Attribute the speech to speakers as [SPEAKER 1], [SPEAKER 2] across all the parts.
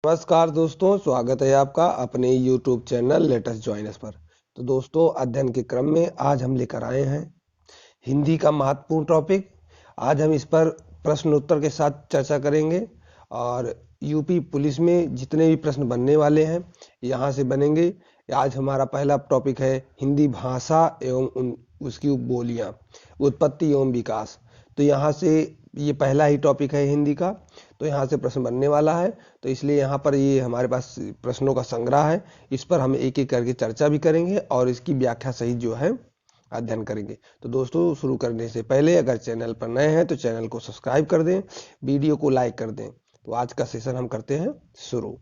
[SPEAKER 1] नमस्कार दोस्तों, स्वागत है आपका अपने YouTube channel latest join us पर। तो दोस्तों, अध्ययन के क्रम में आज हम लेकर आए हैं हिंदी का महत्वपूर्ण टॉपिक। आज हम इस पर प्रश्न उत्तर के साथ चर्चा करेंगे और यूपी पुलिस में जितने भी प्रश्न बनने वाले हैं यहाँ से बनेंगे। आज हमारा पहला टॉपिक है हिंदी भाषा एवं उसकी उपबोलियाँ, उत्पत्ति एवं विकास। तो यहाँ से ये पहला ही टॉपिक है हिंदी का, तो यहाँ से प्रश्न बनने वाला है। तो इसलिए यहाँ पर ये हमारे पास प्रश्नों का संग्रह है, इस पर हम एक एक करके चर्चा भी करेंगे और इसकी व्याख्या सहित जो है अध्ययन करेंगे। तो दोस्तों, शुरू करने से पहले अगर चैनल पर नए हैं तो चैनल को सब्सक्राइब कर दें, वीडियो को लाइक कर दें। तो आज का सेशन हम करते हैं शुरू।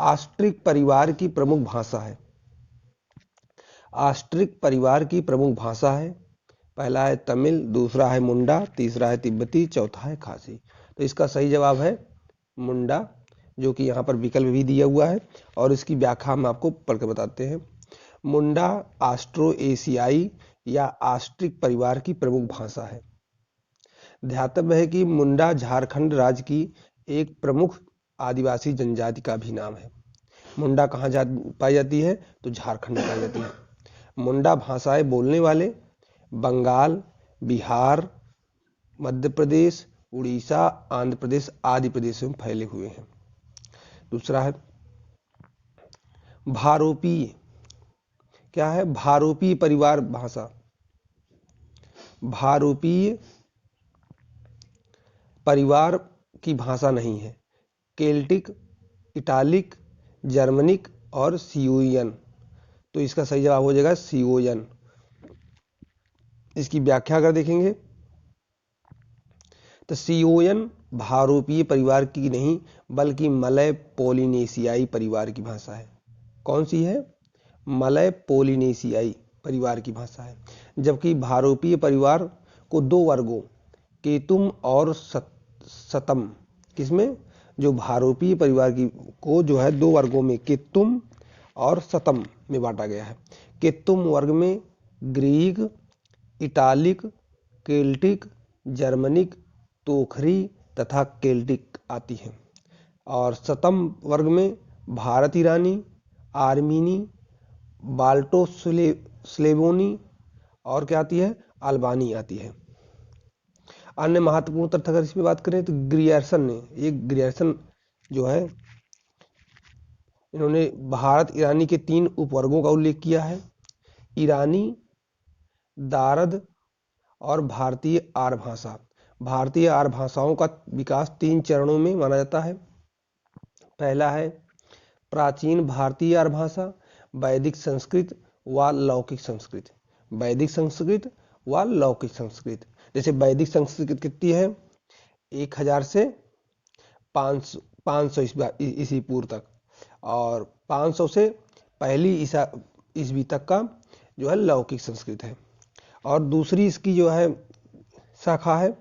[SPEAKER 1] ऑस्ट्रिक परिवार की प्रमुख भाषा है। ऑस्ट्रिक परिवार की प्रमुख भाषा है, पहला है तमिल, दूसरा है मुंडा, तीसरा है तिब्बती, चौथा है खासी। तो इसका सही जवाब है मुंडा, जो कि यहाँ पर विकल्प भी दिया हुआ है और इसकी व्याख्या हम आपको पढ़कर बताते हैं। मुंडा ऑस्ट्रो एशियाई या ऑस्ट्रिक परिवार की प्रमुख भाषा है। ध्यातव्य है कि मुंडा झारखंड राज्य की एक प्रमुख आदिवासी जनजाति का भी नाम है। मुंडा कहाँ पाई जाती है? तो झारखंड में पाई जाती है। मुंडा भाषाएं बोलने वाले बंगाल, बिहार, मध्य प्रदेश, उड़ीसा, आंध्र प्रदेश आदि प्रदेशों में फैले हुए हैं। दूसरा है भारोपीय। क्या है? भारोपीय परिवार भाषा। भारोपीय परिवार की भाषा नहीं है। केल्टिक, इटालिक, जर्मनिक और सियोयन। तो इसका सही जवाब हो जाएगा सियोयन। इसकी व्याख्या अगर देखेंगे तो सियोयन भारोपीय परिवार की नहीं बल्कि मलय पोलिनेशियाई परिवार की भाषा है। कौन सी है? मलय पोलिनेशियाई परिवार की भाषा है। जबकि भारोपीय परिवार को दो वर्गों केतुम और सतम, किसमें? जो भारोपीय परिवार की को जो है दो वर्गों में केतुम और सतम में बांटा गया है। केतुम वर्ग में ग्रीक, इटालिक, केल्टिक, जर्मनिक, तोखरी तथा केल्टिक आती है और सतम वर्ग में भारत ईरानी, आर्मीनी, बाल्टो स्लेवोनी और क्या आती है? अल्बानी आती है। अन्य महत्वपूर्ण तथ्य अगर इसमें बात करें तो ग्रियर्सन जो है इन्होंने भारत ईरानी के 3 उपवर्गों का उल्लेख किया है। ईरानी, दारद और भारतीय आर्य भाषा। भारतीय आर्य भाषाओं का विकास 3 चरणों में माना जाता है। पहला है प्राचीन भारतीय आर्य भाषा, वैदिक संस्कृत व लौकिक संस्कृत। वैदिक संस्कृत व लौकिक संस्कृत। जैसे वैदिक संस्कृत कितनी है? 1000 से 500 ईस्वी पूर्व तक और 500 से पहली ईस्वी तक का जो है लौकिक संस्कृत है। और दूसरी इसकी जो है शाखा है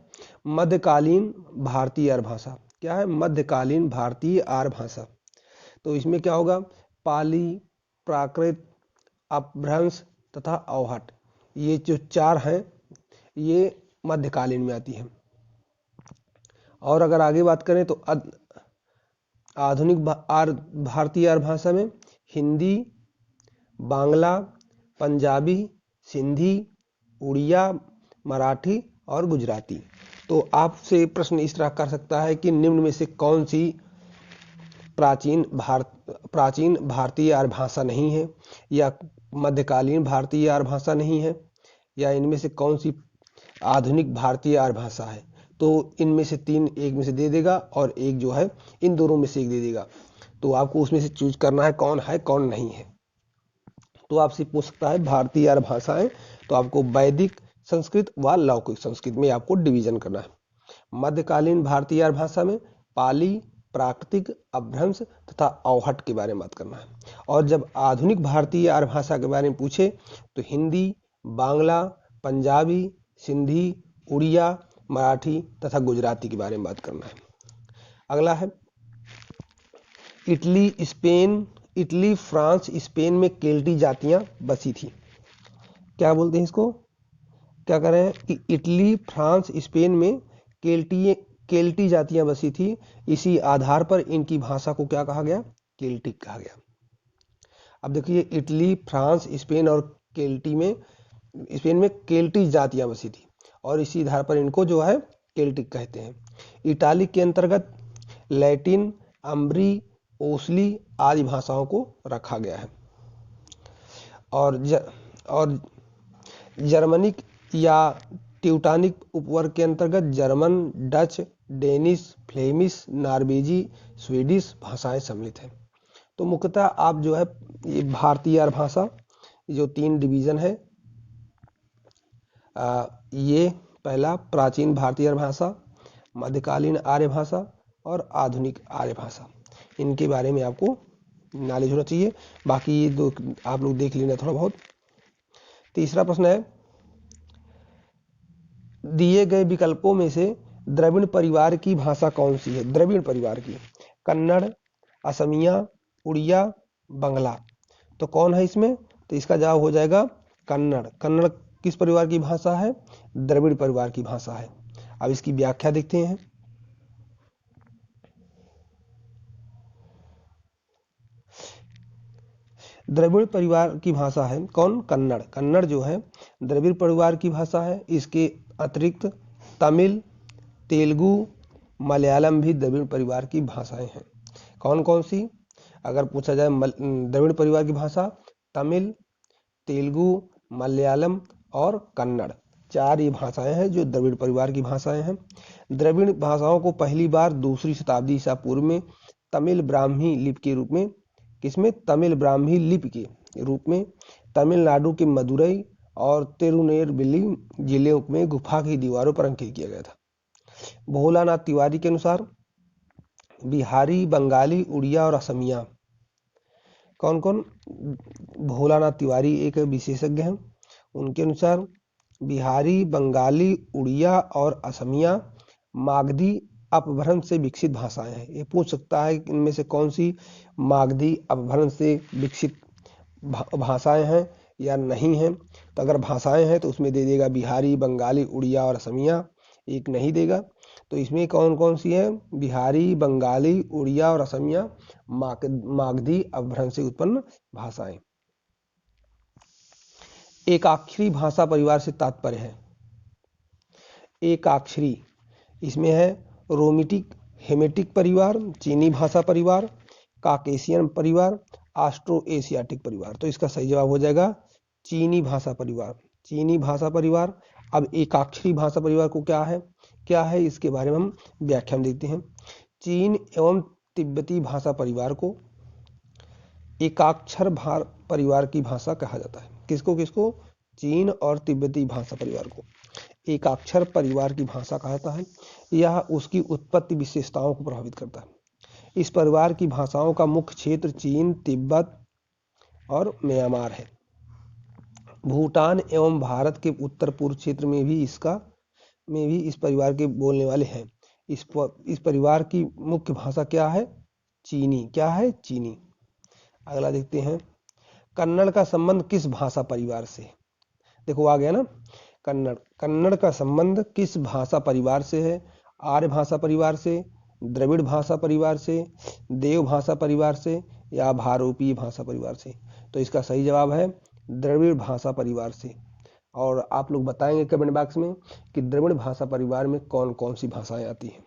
[SPEAKER 1] मध्यकालीन भारतीय आर्य भाषा। क्या है? मध्यकालीन भारतीय आर्य भाषा। तो इसमें क्या होगा? पाली, प्राकृत, अपभ्रंश तथा अवहट, ये जो 4 हैं ये मध्यकालीन में आती हैं। और अगर आगे बात करें तो आधुनिक भारतीय आर्य भाषा में हिंदी, बांग्ला, पंजाबी, सिंधी, उड़िया, मराठी और गुजराती। तो आपसे प्रश्न इस तरह कर सकता है कि निम्न में से कौन सी प्राचीन भारतीय आर्य भाषा नहीं है, या मध्यकालीन भारतीय आर्य भाषा नहीं है, या इनमें से कौन सी आधुनिक भारतीय आर्य भाषा है। तो इनमें से 3 एक में से दे देगा और एक जो है इन दोनों में से एक दे देगा। तो आपको उसमें से चूज करना है कौन नहीं है। तो आपसे पूछ सकता है भारतीय आर्य भाषाएं, तो आपको वैदिक संस्कृत व लौकिक संस्कृत में आपको डिवीजन करना है। मध्यकालीन भारतीय आर्य भाषा में पाली, प्राकृतिक, अपभ्रंश तथा अवहट के बारे में बात करना है। और जब आधुनिक भारतीय आर्य भाषा के बारे में पूछे तो हिंदी, बांग्ला, पंजाबी, सिंधी, उड़िया, मराठी तथा गुजराती के बारे में बात करना है। अगला है इटली, फ्रांस, स्पेन में केल्टी जातियां बसी थी। क्या बोलते हैं इसको? क्या कह रहे हैं कि इटली, फ्रांस, स्पेन में केल्टी जातियां बसी थी। इसी आधार पर इनकी भाषा को क्या कहा गया? केल्टिक कहा गया। अब देखिए, इटली, फ्रांस, स्पेन और स्पेन में केल्टी जातियां बसी थी और इसी आधार पर इनको जो है केल्टिक कहते हैं। इटाली के अंतर्गत लैटिन, अम्बरी, ओसली आदि भाषाओं को रखा गया है। और जर्मनिक या ट्यूटानिक उपवर्ग के अंतर्गत जर्मन, डच, डेनिश, फ्लेमिश, नॉर्वेजी, स्वीडिश भाषाएं सम्मिलित हैं। तो मुख्यतः आप जो है ये भारतीय आर्य भाषा जो 3 डिवीजन है, ये पहला प्राचीन भारतीय आर्य भाषा, मध्यकालीन आर्य भाषा और आधुनिक आर्य भाषा, इनके बारे में आपको नॉलेज होना चाहिए। बाकी ये 2 आप लोग देख लेना थोड़ा बहुत। तीसरा प्रश्न है, दिए गए विकल्पों में से द्रविड़ परिवार की भाषा कौन सी है? द्रविड़ परिवार की कन्नड़, असमिया, उड़िया, बंगला। तो कौन है इसमें? तो इसका जवाब हो जाएगा कन्नड़। कन्नड़ किस परिवार की भाषा है? द्रविड़ परिवार की भाषा है। अब इसकी व्याख्या देखते हैं। द्रविड़ परिवार की भाषा है कौन? कन्नड़। कन्नड़ जो है द्रविड़ परिवार की भाषा है। इसके अतिरिक्त तमिल, तेलुगु, मलयालम भी द्रविड़ परिवार की भाषाएं हैं। कौन कौन सी? अगर पूछा जाए द्रविड़ परिवार की भाषा, तमिल, तेलुगु, मलयालम और कन्नड़, 4 ये भाषाएं हैं जो द्रविड़ परिवार की भाषाएं हैं। द्रविड़ भाषाओं को पहली बार 2री शताब्दी ईसा पूर्व में तमिल ब्राह्मी लिपि के रूप में, किसमें? तमिल ब्राह्मी लिपि के रूप में तमिलनाडु के मदुरई और तिरुनेलवेली जिले में गुफा की दीवारों पर अंकित किया गया था। भोलानाथ तिवारी के अनुसार बिहारी, बंगाली, उड़िया और असमिया। कौन कौन? भोलानाथ तिवारी एक विशेषज्ञ हैं। उनके अनुसार बिहारी, बंगाली, उड़िया और असमिया मागधी अपभ्रंश से विकसित भाषाएं हैं। ये पूछ सकता है कि इनमें से कौन सी मागधी अपभ्रंश से विकसित भाषाएं हैं या नहीं हैं। तो अगर भाषाएं हैं तो उसमें दे देगा बिहारी, बंगाली, उड़िया और असमिया। एक नहीं देगा। तो इसमें कौन कौन सी है? बिहारी, बंगाली, उड़िया और असमिया मागधी अपभ्रंश से उत्पन्न भाषाएं। एकाक्षरी भाषा परिवार से तात्पर्य है। एकाक्षरी इसमें है रोमिटिक, हेमेटिक परिवार, चीनी भाषा परिवार, काकेशियन परिवार, ऑस्ट्रो एशियाटिक परिवार। तो इसका सही जवाब हो जाएगा चीनी भाषा परिवार। चीनी भाषा परिवार। अब एकाक्षरी भाषा परिवार को क्या है इसके बारे में हम व्याख्यान देखते हैं। चीन एवं तिब्बती भाषा परिवार को एकाक्षर परिवार की भाषा कहा जाता है। किसको? चीन और तिब्बती भाषा परिवार को एकाक्षर परिवार की भाषा कहा जाता है। यह उसकी उत्पत्ति विशेषताओं को प्रभावित करता है। इस परिवार की भाषाओं का मुख्य क्षेत्र चीन, तिब्बत और म्यांमार है। भूटान एवं भारत के उत्तर पूर्व क्षेत्र में भी इस परिवार के बोलने वाले हैं। इस परिवार की मुख्य भाषा क्या है? चीनी। क्या है? चीनी। अगला देखते हैं, कन्नड़ का संबंध किस भाषा परिवार से? देखो आ गया ना, कन्नड़ का संबंध किस भाषा परिवार से है? आर्य भाषा परिवार से, द्रविड़ भाषा परिवार से, देव भाषा परिवार से या भारोपीय भाषा परिवार से? तो इसका सही जवाब है द्रविड़ भाषा परिवार से। और आप लोग बताएंगे कमेंट बॉक्स में कि द्रविड़ भाषा परिवार में कौन कौन सी भाषाएं आती हैं।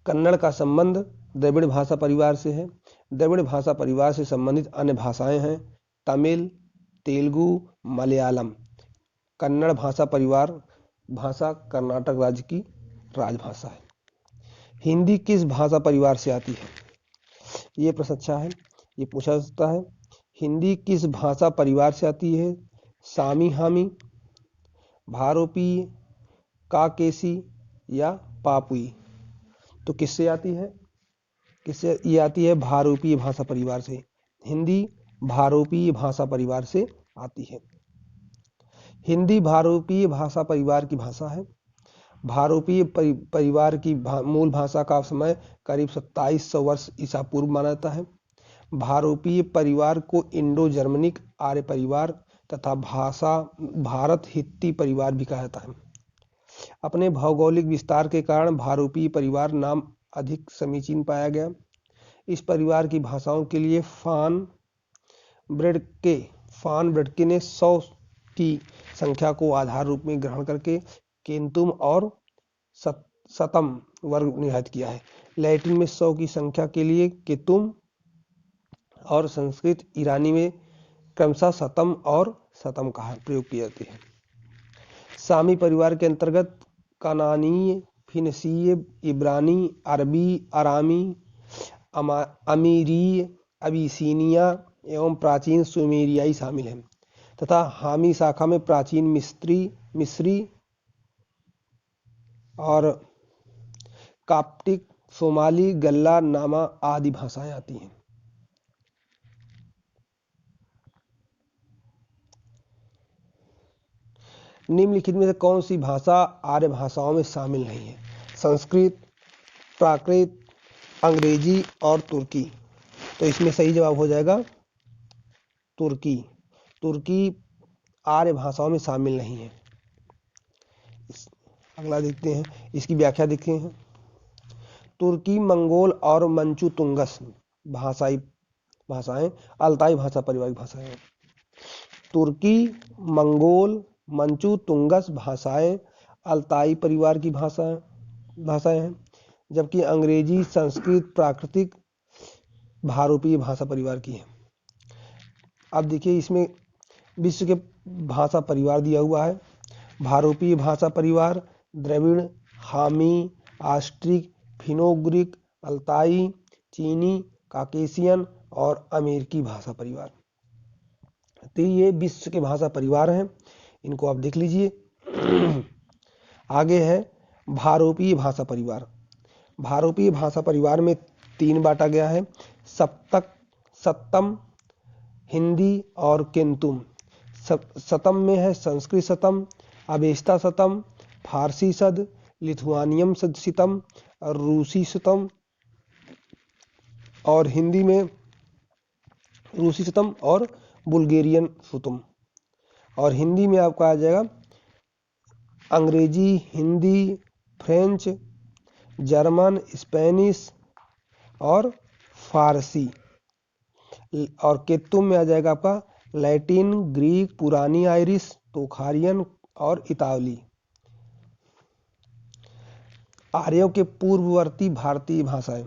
[SPEAKER 1] कन्नड़ का संबंध द्रविड़ भाषा परिवार से है। द्रविड़ भाषा परिवार से संबंधित अन्य भाषाएं हैं तमिल, तेलुगु, मलयालम। कन्नड़ भाषा परिवार भाषा कर्नाटक राज्य की राजभाषा है। हिंदी किस भाषा परिवार से आती है? ये प्रश्न अच्छा है, ये पूछा जा सकता है। हिंदी किस भाषा परिवार से आती है? सामी हामी, भारोपीय, काकेशी या पापुई? तो किससे आती है? ये आती है भारोपीय भाषा परिवार से। हिंदी भारोपीय भाषा परिवार से आती है। हिंदी भारोपीय भाषा परिवार की भाषा है। भारोपीय परिवार की मूल भाषा का समय करीब 2700 वर्ष ईसा पूर्व माना जाता है। भारोपीय परिवार को इंडो जर्मनिक आर्य परिवार तथा भारत हित्ती परिवार भी कहा जाता है। अपने भौगोलिक विस्तार के कारण भारूपीय परिवार नाम अधिक समीचीन पाया गया। इस परिवार की भाषाओं के लिए फान ब्रैडके ने 100 की संख्या को आधार रूप में ग्रहण करके केंतुम और शतम वर्ग निर्धारित किया है। लैटिन में 100 की संख्या के लिए केतुम और संस्कृत ईरानी में क्रमशः शतम और शतम का प्रयोग किए जाते हैं। सामी परिवार के अंतर्गत कनानीय, फिनिशीय, इब्रानी, अरबी, अरामी, अमीरीय, अबिसीनिया एवं प्राचीन सुमेरियाई शामिल हैं तथा हामी शाखा में प्राचीन मिस्री और काप्टिक, सोमाली, गल्ला, नामा आदि भाषाएं आती हैं। निम्नलिखित में से कौन सी भाषा आर्य भाषाओं में शामिल नहीं है? संस्कृत, प्राकृत, अंग्रेजी और तुर्की। तो इसमें सही जवाब हो जाएगा तुर्की। तुर्की आर्य भाषाओं में शामिल नहीं है। अगला देखते हैं, इसकी व्याख्या देखते हैं। तुर्की मंगोल और मंचू तुंगस भाषाएं अल्ताई भाषा परिवार की भाषाएं हैं। तुर्की, मंगोल, मंचू तुंगस भाषाएं अल्ताई परिवार की भाषाएं हैं, जबकि अंग्रेजी, संस्कृत, प्राकृतिक भारूपीय भाषा परिवार की है। अब देखिए, इसमें विश्व के भाषा परिवार दिया हुआ है। भारूपीय भाषा परिवार द्रविड़, हामी, ऑस्ट्रिक, फिनो-उग्रिक, अल्ताई, चीनी, काकेशियन और अमेरिकी भाषा परिवार। तो ये विश्व के भाषा परिवार हैं, इनको आप देख लीजिए। आगे है भारूपीय भाषा परिवार। भारूपीय भाषा परिवार में 3 बांटा गया है, सप्तक, सत्तम, हिंदी और केंतुम। शतम में है संस्कृत शतम, अवेस्ता शतम, फारसी शद, लिथुआनियम शतम, रूसी शतम और हिंदी में रूसी शतम और बुल्गेरियन शतम। और हिंदी में आपका आ जाएगा अंग्रेजी, हिंदी, फ्रेंच, जर्मन, स्पेनिश और फारसी। और केतुम में आ जाएगा आपका लैटिन, ग्रीक, पुरानी आयरिश, तोखारियन और इतालवी। आर्यों के पूर्ववर्ती भारतीय भाषाएं।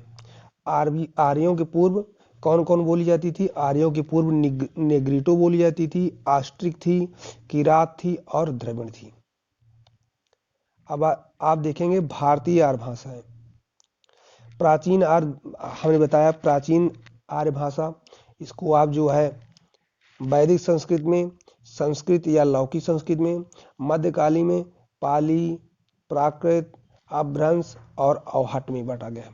[SPEAKER 1] आर्यों के पूर्व कौन कौन बोली जाती थी? आर्यों के पूर्व नेग्रिटो बोली जाती थी, ऑस्ट्रिक थी, किरात थी और द्रविड़ थी। अब आप देखेंगे भारतीय आर्य भाषाएं। प्राचीन आर्य, हमने बताया प्राचीन आर्य भाषा, इसको आप जो है वैदिक संस्कृत में, संस्कृत या लौकिक संस्कृत में, मध्यकालीन में पाली, प्राकृत, अपभ्रंश और अवहट में बांटा गया।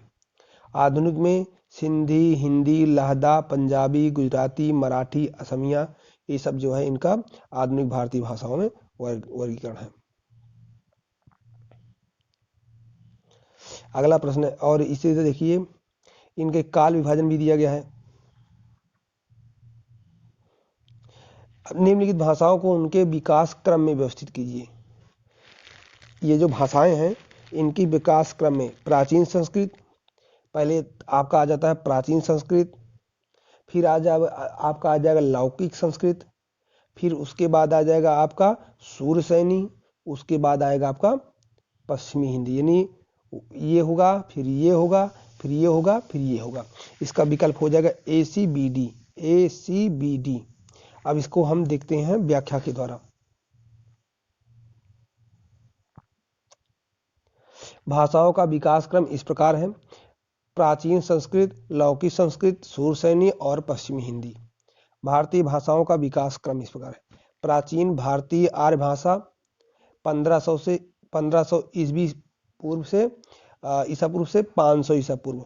[SPEAKER 1] आधुनिक में सिंधी, हिंदी, लहदा, पंजाबी, गुजराती, मराठी, असमिया, ये सब जो है इनका आधुनिक भारतीय भाषाओं में वर्गीकरण है। अगला प्रश्न है, और इसी तरह देखिए इनके काल विभाजन भी दिया गया है। निम्नलिखित भाषाओं को उनके विकास क्रम में व्यवस्थित कीजिए। ये जो भाषाएं हैं इनकी विकास क्रम में प्राचीन संस्कृत, पहले आपका आ जाता है प्राचीन संस्कृत, फिर आपका आ जाएगा लौकिक संस्कृत, फिर उसके बाद आ जाएगा आपका सूरसैनी, उसके बाद आएगा आपका पश्चिमी हिंदी, यानी ये होगा, फिर ये होगा, फिर ये होगा, फिर ये होगा। इसका विकल्प हो जाएगा ACBD। ACBD। अब इसको हम देखते हैं व्याख्या के द्वारा। भाषाओं का विकास क्रम इस प्रकार है: प्राचीन संस्कृत, लौकिक संस्कृत, सूरसैनी और पश्चिमी हिंदी। भारतीय भाषाओं का विकास क्रम इस प्रकार है: प्राचीन भारतीय आर्य भाषा 1500 ईस्वी पूर्व से ईसा पूर्व से 500 ईसा पूर्व।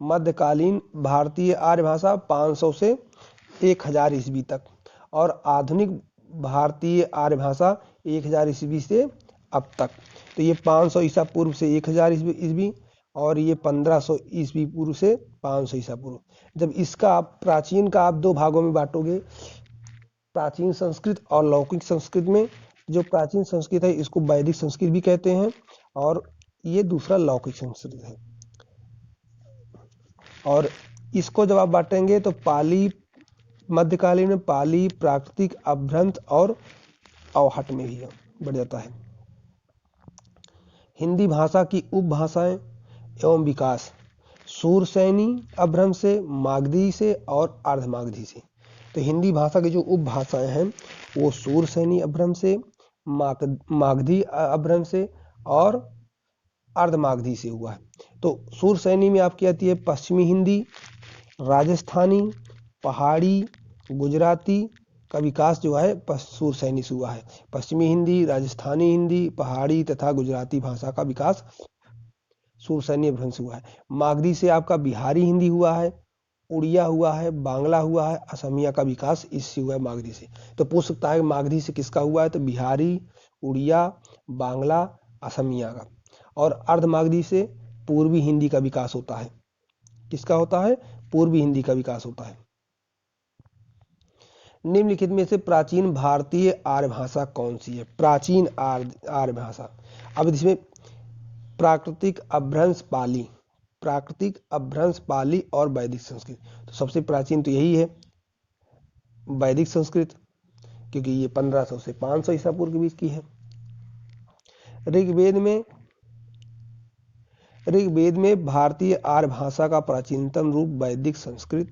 [SPEAKER 1] मध्यकालीन भारतीय आर्य भाषा 500 से 1000 ईस्वी तक। और आधुनिक भारतीय आर्य भाषा 1000 ईस्वी से अब तक। तो ये 500 ईसा पूर्व से 1000 ईस्वी और ये 1500 ईस्वी पूर्व से 500 ईसा पूर्व। जब इसका आप प्राचीन का आप 2 भागों में बांटोगे, प्राचीन संस्कृत और लौकिक संस्कृत में, जो प्राचीन संस्कृत है इसको वैदिक संस्कृत भी कहते हैं और ये दूसरा लौकिक संस्कृत है। और इसको जब आप बांटेंगे तो पाली, मध्यकालीन में पाली, प्राकृतिक, अपभ्रंश और अवहट में भी बढ़ जाता है। हिंदी भाषा की उपभाषाएं एवं विकास शूरसैनी अपभ्रंश से, मागधी से और अर्धमागधी से। तो हिंदी भाषा की जो उपभाषाएं हैं वो शूरसैनी अपभ्रंश से, मागधी अपभ्रंश से और अर्धमागधी से हुआ है। तो शूरसैनी में आपकी आती है पश्चिमी हिंदी, राजस्थानी, पहाड़ी, गुजराती का विकास जो है शूरसैनी से हुआ है। पश्चिमी हिंदी, राजस्थानी हिंदी, पहाड़ी तथा गुजराती भाषा का विकास शूरसैनी अपभ्रंश हुआ है। मागधी से आपका बिहारी हिंदी हुआ है, उड़िया हुआ है, बांग्ला हुआ है, असमिया का विकास इससे हुआ है मागधी से। तो पूछ सकता है मागधी से किसका हुआ है, तो बिहारी, उड़िया, बांग्ला, असमिया का। और अर्धमागधी से पूर्वी हिंदी का विकास होता है। किसका होता है, पूर्वी हिंदी का विकास होता है। निम्नलिखित में से प्राचीन भारतीय आर्य भाषा कौन सी है, प्राचीन आर्य भाषा। अब इसमें प्राकृतिक, अपभ्रंश, पाली, प्राकृतिक, अपभ्रंश, पाली और वैदिक संस्कृत। तो सबसे प्राचीन तो यही है वैदिक संस्कृत, क्योंकि ये 1500 से 500 ईसा पूर्व के बीच की है। ऋग्वेद में भारतीय आर्य भाषा का प्राचीनतम रूप वैदिक संस्कृत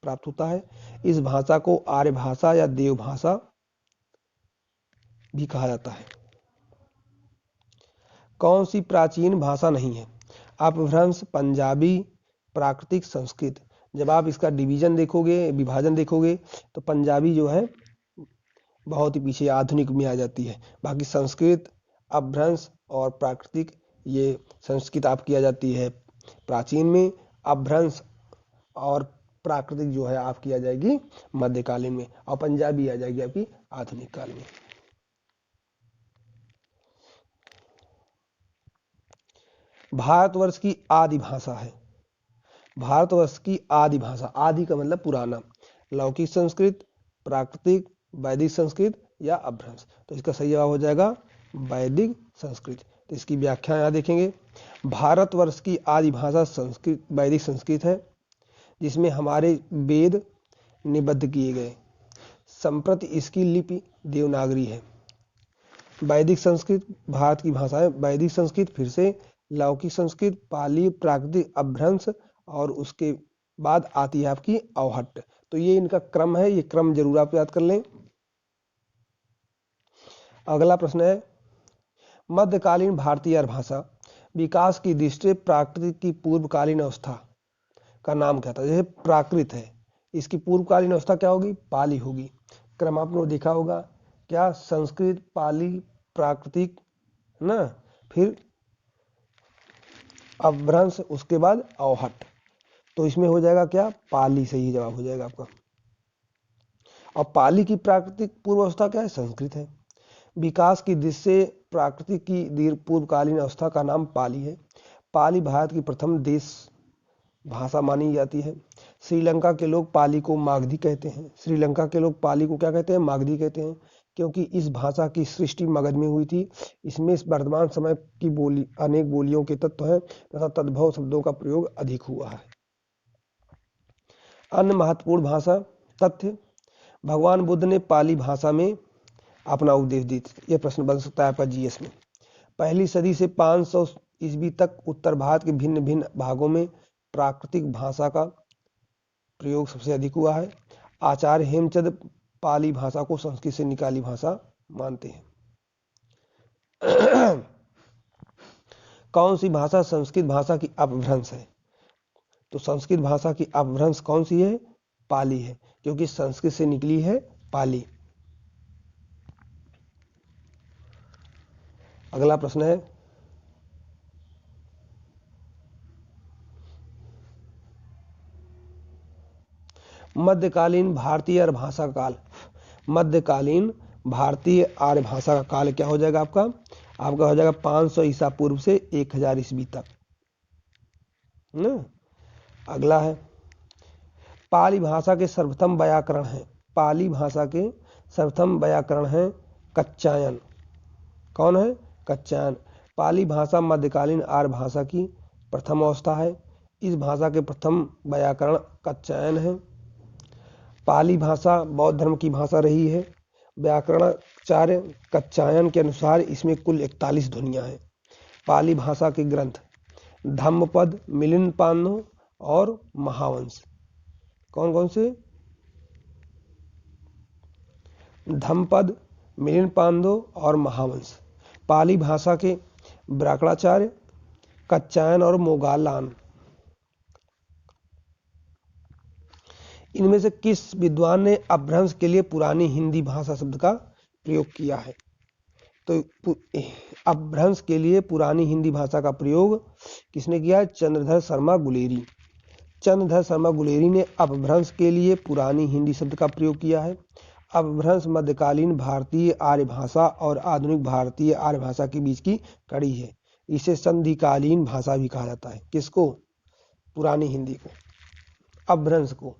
[SPEAKER 1] प्राप्त होता है। इस भाषा को आर्य भाषा या देव भाषा भी कहा जाता है। कौन सी प्राचीन भाषा नहीं है, अपभ्रंश, पंजाबी, प्राकृतिक, संस्कृत। जब आप इसका डिवीजन देखोगे, विभाजन देखोगे, तो पंजाबी जो है बहुत ही पीछे आधुनिक में आ जाती है। बाकी संस्कृत, अपभ्रंश और प्राकृतिक, ये संस्कृत आपकी आ जाती है प्राचीन में, अपभ्रंश और प्राकृतिक जो है आपकी आ जाएगी मध्यकालीन में, और पंजाबी आ जाएगी आपकी आधुनिक काल में। भारतवर्ष की आदि भाषा है, भारतवर्ष की आदि भाषा, आदि का मतलब पुराना, लौकिक संस्कृत, प्राकृतिक, वैदिक संस्कृत या अपभ्रंश। तो इसका सही जवाब हो जाएगा वैदिक संस्कृत। तो इसकी व्याख्या यहाँ देखेंगे। भारतवर्ष की आदि भाषा संस्कृत, वैदिक संस्कृत है, जिसमें हमारे वेद निबद्ध किए गए। संप्रति इसकी लिपि देवनागरी है। वैदिक संस्कृत भारत की भाषा है। वैदिक संस्कृत फिर से लौकिक संस्कृत, पाली, प्राकृतिक, अपभ्रंश और उसके बाद आती है आपकी अवहट्ट। तो ये इनका क्रम है, ये क्रम जरूर आप याद कर लें। अगला प्रश्न है, मध्यकालीन भारतीय भाषा विकास की दृष्टि प्राकृतिक की पूर्वकालीन अवस्था का नाम क्या था। जैसे प्राकृत है, इसकी पूर्वकालीन अवस्था क्या होगी, पाली होगी। क्रम आपने देखा होगा क्या, संस्कृत, पाली, प्राकृतिक ना, फिर अपभ्रंश, उसके बाद अवहट्ट। तो इसमें हो जाएगा क्या, पाली सही जवाब हो जाएगा आपका। और पाली की प्राकृतिक पूर्व अवस्था क्या है, संस्कृत है। विकास की दृष्टि से प्राकृतिक की दीर्घ पूर्वकालीन अवस्था का नाम पाली है। पाली भारत की प्रथम देश भाषा मानी जाती है। श्रीलंका के लोग पाली को मागधी कहते हैं। श्रीलंका के लोग पाली को क्या कहते हैं, मागधी कहते हैं, क्योंकि इस भाषा की सृष्टि मगध में हुई थी। इसमें वर्तमान समय की बोली अनेक बोलियों के तत्व हैं तथा तद्भव शब्दों का प्रयोग अधिक हुआ है। अन्य महत्वपूर्ण भाषा तथ्य, भगवान बुद्ध ने पाली भाषा में अपना उपदेश दिया। यह प्रश्न बन सकता है आपका जीएस में। पहली सदी से 500 ईस्वी तक उत्तर भारत के भिन्न भिन्न भागों में प्राकृतिक भाषा का प्रयोग सबसे अधिक हुआ है। आचार्य हेमचंद पाली भाषा को संस्कृत से निकाली भाषा मानते हैं। कौन सी भाषा संस्कृत भाषा की अपभ्रंश है, तो संस्कृत भाषा की अपभ्रंश कौन सी है, पाली है, क्योंकि संस्कृत से निकली है पाली। अगला प्रश्न है, मध्यकालीन भारतीय आर्य भाषा का काल। मध्यकालीन भारतीय आर्य भाषा का काल क्या हो जाएगा आपका हो जाएगा 500 ईसा पूर्व से 1000 ईस्वी तक ना। अगला है, पाली भाषा के सर्वप्रथम व्याकरण है। पाली भाषा के सर्वप्रथम व्याकरण है कच्चायन। कौन है, कच्चायन। पाली भाषा मध्यकालीन आर्य भाषा की प्रथम अवस्था है। इस भाषा के प्रथम व्याकरण का चयन है। पाली भाषा बौद्ध धर्म की भाषा रही है। व्याकरणाचार्य कात्यायन के अनुसार इसमें कुल 41 ध्वनियाँ हैं। पाली भाषा के ग्रंथ धम्मपद, मिलिंद और महावंश। कौन कौन से? धम्मपद, मिलिंद और महावंश। पाली भाषा के व्याकरणाचार्य कात्यायन और मोगलान। इनमें से किस विद्वान ने अपभ्रंश के लिए पुरानी हिंदी भाषा शब्द का प्रयोग किया है? तो अपभ्रंश के लिए पुरानी हिंदी भाषा का प्रयोग किसने किया है? चंद्रधर शर्मा गुलेरी। चंद्रधर शर्मा गुलेरी ने अपभ्रंश के लिए पुरानी हिंदी शब्द का प्रयोग किया है। अपभ्रंश मध्यकालीन भारतीय आर्य भाषा और आधुनिक भारतीय आर्य भाषा के बीच की कड़ी है। इसे संधिकालीन भाषा भी कहा जाता है। किसको? पुरानी हिंदी को, अपभ्रंश को।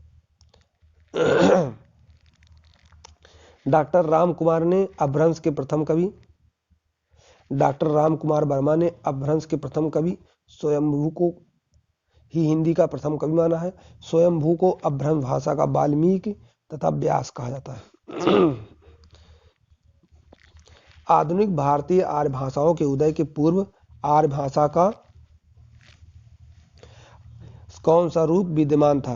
[SPEAKER 1] डॉक्टर राम कुमार ने अपभ्रंश के प्रथम कवि, डॉक्टर राम कुमार वर्मा ने अपभ्रंश के प्रथम कवि स्वयंभू को ही हिंदी का प्रथम कवि माना है। स्वयंभू को अपभ्रंश भाषा का वाल्मीकि तथा व्यास कहा जाता है। आधुनिक भारतीय आर्य भाषाओं के उदय के पूर्व आर्य भाषा का कौन सा रूप विद्यमान था?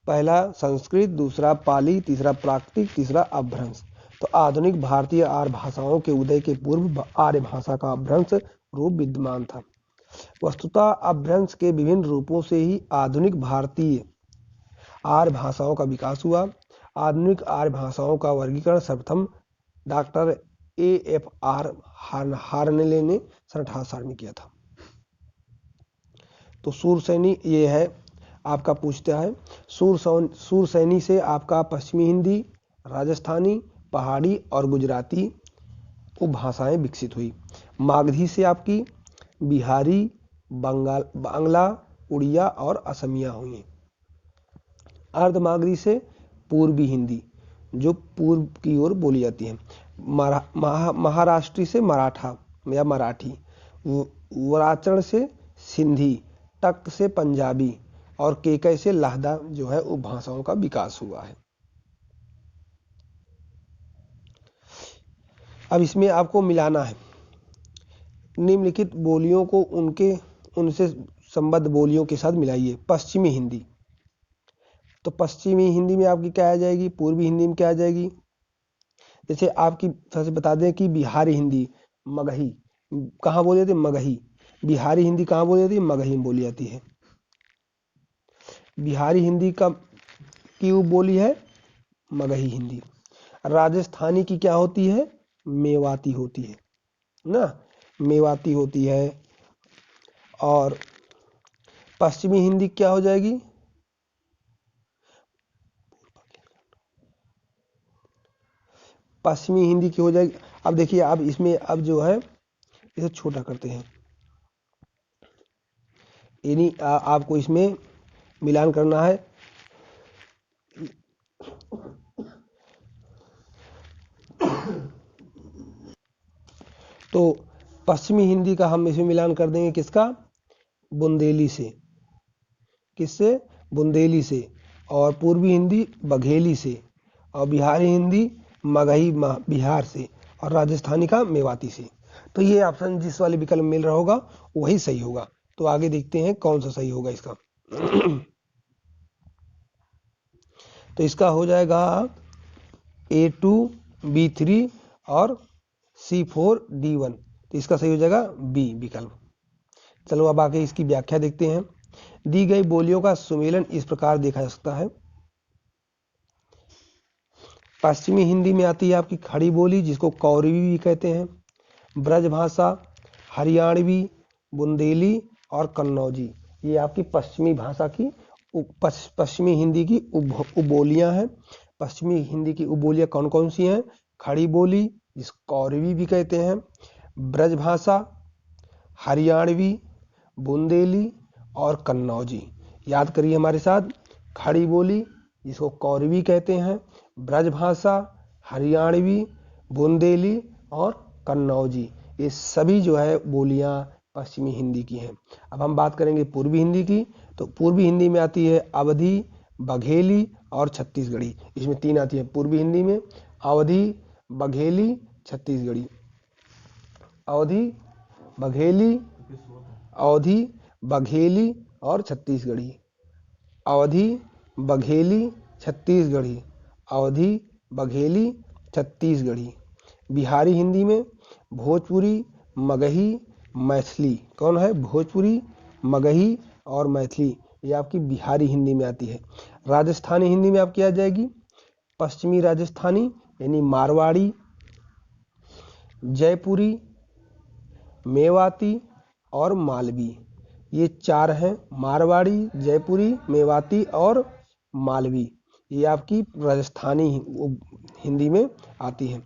[SPEAKER 1] पहला संस्कृत, दूसरा पाली, तीसरा प्राकृतिक, तीसरा अपभ्रंश। तो आधुनिक भारतीय आर्य भाषाओं के उदय के पूर्व आर्य भाषा का अपभ्रंश रूप विद्यमान था। वस्तुतः अपभ्रंश के विभिन्न रूपों से ही आधुनिक भारतीय आर्य भाषाओं का विकास हुआ। आधुनिक आर्य भाषाओं का वर्गीकरण सर्वप्रथम डॉक्टर AFR हार्नेले ने सन 1860 में किया था। तो सूरसैनी ये है आपका पूछता है। सूरसैनी से आपका पश्चिमी हिंदी, राजस्थानी, पहाड़ी और गुजराती उपभाषाएं विकसित हुई। मागधी से आपकी बिहारी, बांग्ला, उड़िया और असमिया हुई। अर्धमागधी से पूर्वी हिंदी जो पूर्व की ओर बोली जाती है। महाराष्ट्री से मराठा या मराठी, वराचण से सिंधी, टक से पंजाबी और केकय से लाहदा जो है उपभाषाओं का विकास हुआ है। अब इसमें आपको मिलाना है निम्नलिखित बोलियों को उनसे संबद्ध बोलियों के साथ मिलाइए। पश्चिमी हिंदी, तो पश्चिमी हिंदी में आपकी क्या आ जाएगी? पूर्वी हिंदी में क्या आ जाएगी? जैसे आपकी सबसे बता दें कि बिहारी हिंदी मगही कहाँ बोली जाती है? मगही। बिहारी हिंदी कहाँ बोली जाती है? मगही में बोली जाती है। बिहारी हिंदी की बोली है मगही हिंदी। राजस्थानी की क्या होती है? मेवाती होती है ना, मेवाती होती है। और पश्चिमी हिंदी क्या हो जाएगी? पश्चिमी हिंदी की हो जाएगी। अब देखिए, अब इसमें अब जो है इसे छोटा करते हैं, यानी आपको इसमें मिलान करना है। तो पश्चिमी हिंदी का हम इसमें मिलान कर देंगे किसका? बुंदेली से। किससे? बुंदेली से। और पूर्वी हिंदी बघेली से। और बिहारी हिंदी मगही बिहार से। और राजस्थानी का मेवाती से। तो ये ऑप्शन जिस वाले विकल्प मिल रहा होगा वही सही होगा। तो आगे देखते हैं कौन सा सही होगा इसका। तो इसका हो जाएगा A2, B3 और C4, D1। तो इसका सही हो जाएगा B विकल्प। चलो अब आगे इसकी व्याख्या देखते हैं। दी गई बोलियों का सुमेलन इस प्रकार देखा जा सकता है। पश्चिमी हिंदी में आती है आपकी खड़ी बोली जिसको कौरवी भी कहते हैं, ब्रजभाषा, हरियाणवी, बुंदेली और कन्नौजी। ये आपकी पश्चिमी भाषा की पश्चिमी हिंदी की उपबोलियां हैं। पश्चिमी हिंदी की उपबोलियां कौन कौन सी हैं? खड़ी बोली जिसको कौरवी भी कहते हैं, ब्रजभाषा, हरियाणवी, बुंदेली और कन्नौजी। याद करिए हमारे साथ, खड़ी बोली जिसको कौरवी कहते हैं, ब्रजभाषा, हरियाणवी, बुंदेली और कन्नौजी। ये सभी जो है बोलियां पश्चिमी हिंदी की हैं। अब हम बात करेंगे पूर्वी हिंदी की। तो पूर्वी हिंदी में आती है अवधी, बघेली और छत्तीसगढ़ी। इसमें 3 आती है पूर्वी हिंदी में, अवधी, बघेली, छत्तीसगढ़ी। अवधी, बघेली, अवधी, बघेली और छत्तीसगढ़ी। अवधी, बघेली, छत्तीसगढ़ी। अवधी, बघेली, छत्तीसगढ़ी। बिहारी हिंदी में भोजपुरी, मगही, मैथिली। कौन है? भोजपुरी, मगही और मैथिली, ये आपकी बिहारी हिंदी में आती है। राजस्थानी हिंदी में आपकी आ जाएगी पश्चिमी राजस्थानी यानी मारवाड़ी, जयपुरी, मेवाती और मालवी। ये 4 हैं, मारवाड़ी, जयपुरी, मेवाती और मालवी। ये आपकी राजस्थानी हिंदी में आती है।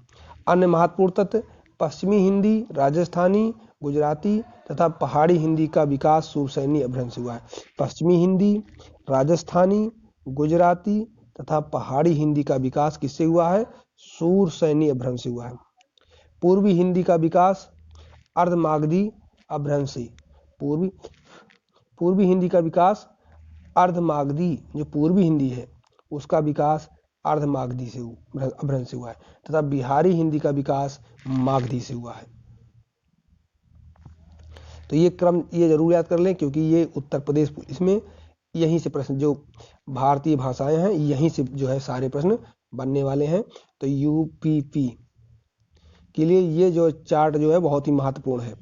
[SPEAKER 1] अन्य महत्वपूर्ण तत्व: पश्चिमी हिंदी, राजस्थानी, गुजराती तथा पहाड़ी हिंदी का विकास सुरसैनी अपभ्रंश से हुआ है। पश्चिमी हिंदी, राजस्थानी, गुजराती तथा पहाड़ी हिंदी का विकास किससे हुआ है? सुरसैनी अपभ्रंश से हुआ है। पूर्वी हिंदी का विकास अर्धमागधी अपभ्रंश से। पूर्वी हिंदी का विकास अर्धमागधी, जो पूर्वी हिंदी है उसका विकास अर्धमागधी से अपभ्रंश से हुआ है तथा बिहारी हिंदी का विकास मागधी से हुआ है। तो ये क्रम ये जरूर याद कर लें, क्योंकि ये उत्तर प्रदेश पुलिस में यहीं से प्रश्न, जो भारतीय भाषाएं हैं यहीं से जो है सारे प्रश्न बनने वाले हैं। तो यूपीपी के लिए ये जो चार्ट जो है बहुत ही महत्वपूर्ण है।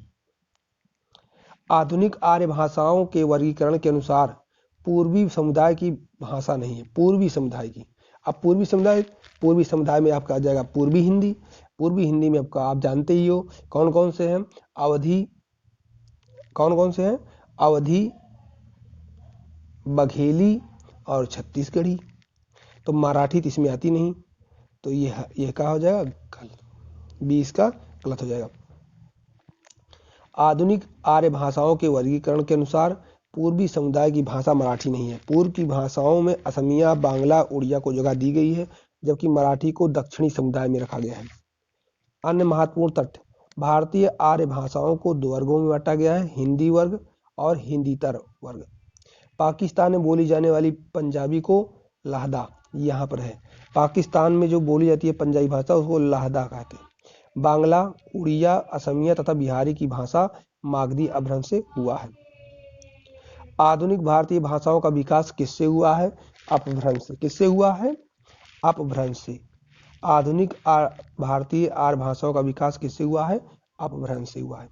[SPEAKER 1] आधुनिक आर्य भाषाओं के वर्गीकरण के अनुसार पूर्वी समुदाय की भाषा नहीं है, पूर्वी समुदाय की। अब पूर्वी समुदाय में आपका आ जाएगा पूर्वी हिंदी। पूर्वी हिंदी में आपका आप जानते ही हो कौन कौन से हैं? अवधी, बघेली और छत्तीसगढ़ी। तो मराठी तो इसमें आती नहीं, तो ये क्या हो जाएगा? गलत, 20 का गलत हो जाएगा। आधुनिक आर्य भाषाओं के वर्गीकरण के अनुसार पूर्वी समुदाय की भाषा मराठी नहीं है। पूर्व की भाषाओं में असमिया, बांग्ला, उड़िया को जगह दी गई है, जबकि मराठी को दक्षिणी समुदाय में रखा गया है। अन्य महत्वपूर्ण तथ्य: भारतीय आर्य भाषाओं को 2 वर्गों में बांटा गया है, हिंदी वर्ग और हिंदीतर वर्ग। पाकिस्तान में बोली जाने वाली पंजाबी को लहदा यहाँ पर है। पाकिस्तान में जो बोली जाती है पंजाबी भाषा उसको लहदा कहते हैं। बांग्ला, उड़िया, असमिया तथा बिहारी की भाषा मागधी अपभ्रंश से हुआ है। आधुनिक भारतीय भाषाओं का विकास किससे हुआ है? अपभ्रंश से। किससे हुआ है? अपभ्रंश से। आधुनिक भारतीय आर्य भाषाओं का विकास किससे हुआ है? अपभ्रंश से हुआ है।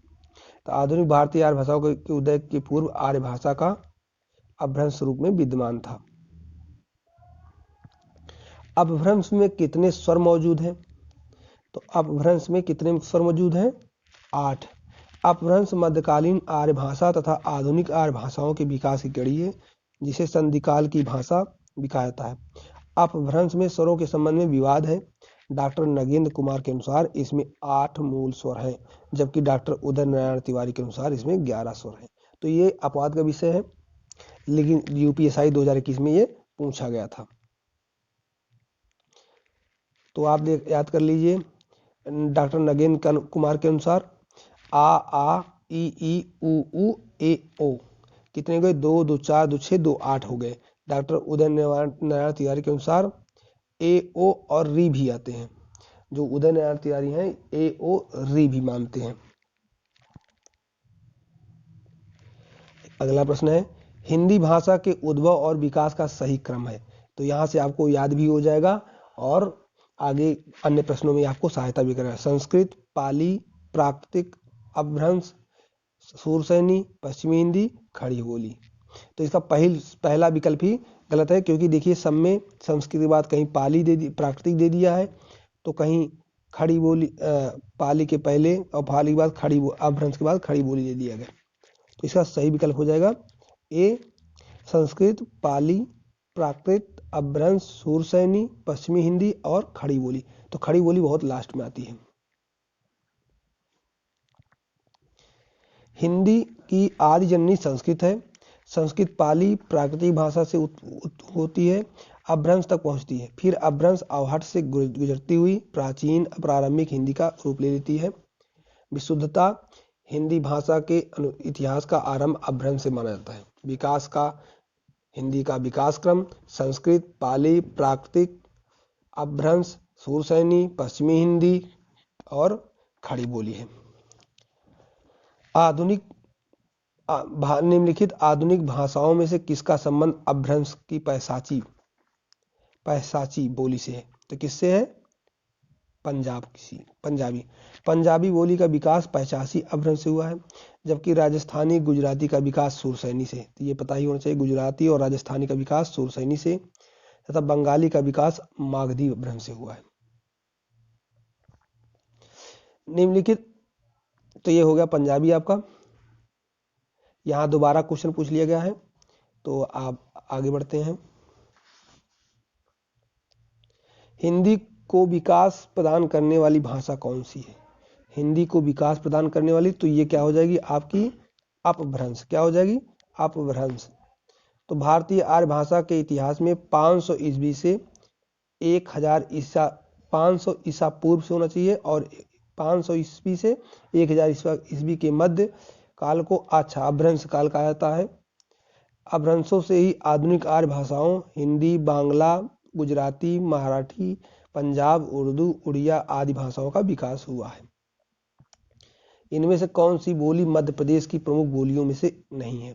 [SPEAKER 1] तो आधुनिक भारतीय आर्य भाषाओं के उदय के पूर्व आर्य भाषा का अपभ्रंश रूप में विद्यमान था। अपभ्रंश में कितने स्वर मौजूद हैं? तो अपभ्रंश में कितने स्वर मौजूद हैं? 8। अपभ्रंश मध्यकालीन आर्य भाषा तथा आधुनिक आर्य भाषाओं के विकास की कड़ी है, जिसे संधिकाल की भाषा कहा जाता है। अपभ्रंश में स्वरों के संबंध में विवाद है। डॉक्टर नगेंद्र कुमार के अनुसार इसमें 8 मूल स्वर हैं, जबकि डॉक्टर उदय नारायण तिवारी के अनुसार इसमें 11 स्वर हैं। तो ये अपवाद का विषय है, लेकिन यूपीएससी 2021 में ये पूछा गया था। तो आप याद कर लीजिए, डॉक्टर नगेंद्र कुमार के अनुसार आ ई उ ए ओ कितने गए? 2 2 4 2 6 2 8 हो गए। डॉक्टर उदय नारायण तिवारी के अनुसार ए ओ और री भी आते हैं। जो उदय नारायण तिवारी हैं ए ओ री भी मानते हैं। अगला प्रश्न है, हिंदी भाषा के उद्भव और विकास का सही क्रम है। तो यहाँ से आपको याद भी हो जाएगा और आगे अन्य प्रश्नों में आपको सहायता भी करेगा। संस्कृत, पाली, प्राकृतिक, अपभ्रंश, सुरसैनी, पश्चिमी हिंदी, खड़ी बोली। तो इसका पहला विकल्प ही गलत है, क्योंकि देखिए सब में संस्कृत के बाद कहीं पाली दे दी, प्राकृतिक दे दिया है, तो कहीं खड़ी बोली पाली के पहले और पाली के बाद अपभ्रंश के बाद खड़ी बोली दे दिया गया। तो इसका सही विकल्प हो जाएगा ए, संस्कृत, पाली, प्राकृत, अपभ्रंश, सुरसैनी, पश्चिमी हिंदी और खड़ी बोली। तो खड़ी बोली बहुत लास्ट में आती है। हिंदी की आदि जननी संस्कृत है। संस्कृत पाली प्राकृतिक भाषा से होती है, अपभ्रंश तक पहुंचती है, फिर अपभ्रंश अवहट से गुजरती हुई प्राचीन प्रारंभिक हिंदी का रूप ले लेती है। विशुद्धता, हिंदी भाषा के इतिहास का आरंभ अपभ्रंश से माना जाता है। विकास का, हिंदी का विकास क्रम, संस्कृत, पाली, प्राकृतिक, अपभ्रंश, सुरसैनी, पश्चिमी हिंदी और खड़ी बोली है। आधुनिक निम्नलिखित आधुनिक भाषाओं में से किसका संबंध अपभ्रंश की पैशाची बोली से है? तो किससे है? पंजाबी बोली का विकास पैशाची अपभ्रंश से हुआ है, जबकि राजस्थानी गुजराती का विकास सुरसैनी से। तो ये पता ही होना चाहिए, गुजराती और राजस्थानी का विकास सुरसैनी से, तथा बंगाली का विकास मागधी अपभ्रंश से हुआ है। निम्नलिखित, तो ये हो गया पंजाबी आपका। यहाँ दोबारा क्वेश्चन पूछ लिया गया है, तो आप आगे बढ़ते हैं। हिंदी को विकास प्रदान करने वाली भाषा कौन सी है? हिंदी को विकास प्रदान करने वाली, तो ये क्या हो जाएगी आपकी? अपभ्रंश। क्या हो जाएगी? अपभ्रंश। तो भारतीय आर्य भाषा के इतिहास में 500 ईस्वी से 500 ईसा पूर्व से होना चाहिए, और 500 ईस्वी से 1000 ईस्वी के मध्य काल को अपभ्रंश काल कहा जाता है। अपभ्रंशों से ही आधुनिक आर्य भाषाओं हिंदी, बांग्ला, गुजराती, मराठी, पंजाब, उर्दू, उड़िया आदि भाषाओं का विकास हुआ है। इनमें से कौन सी बोली मध्य प्रदेश की प्रमुख बोलियों में से नहीं है?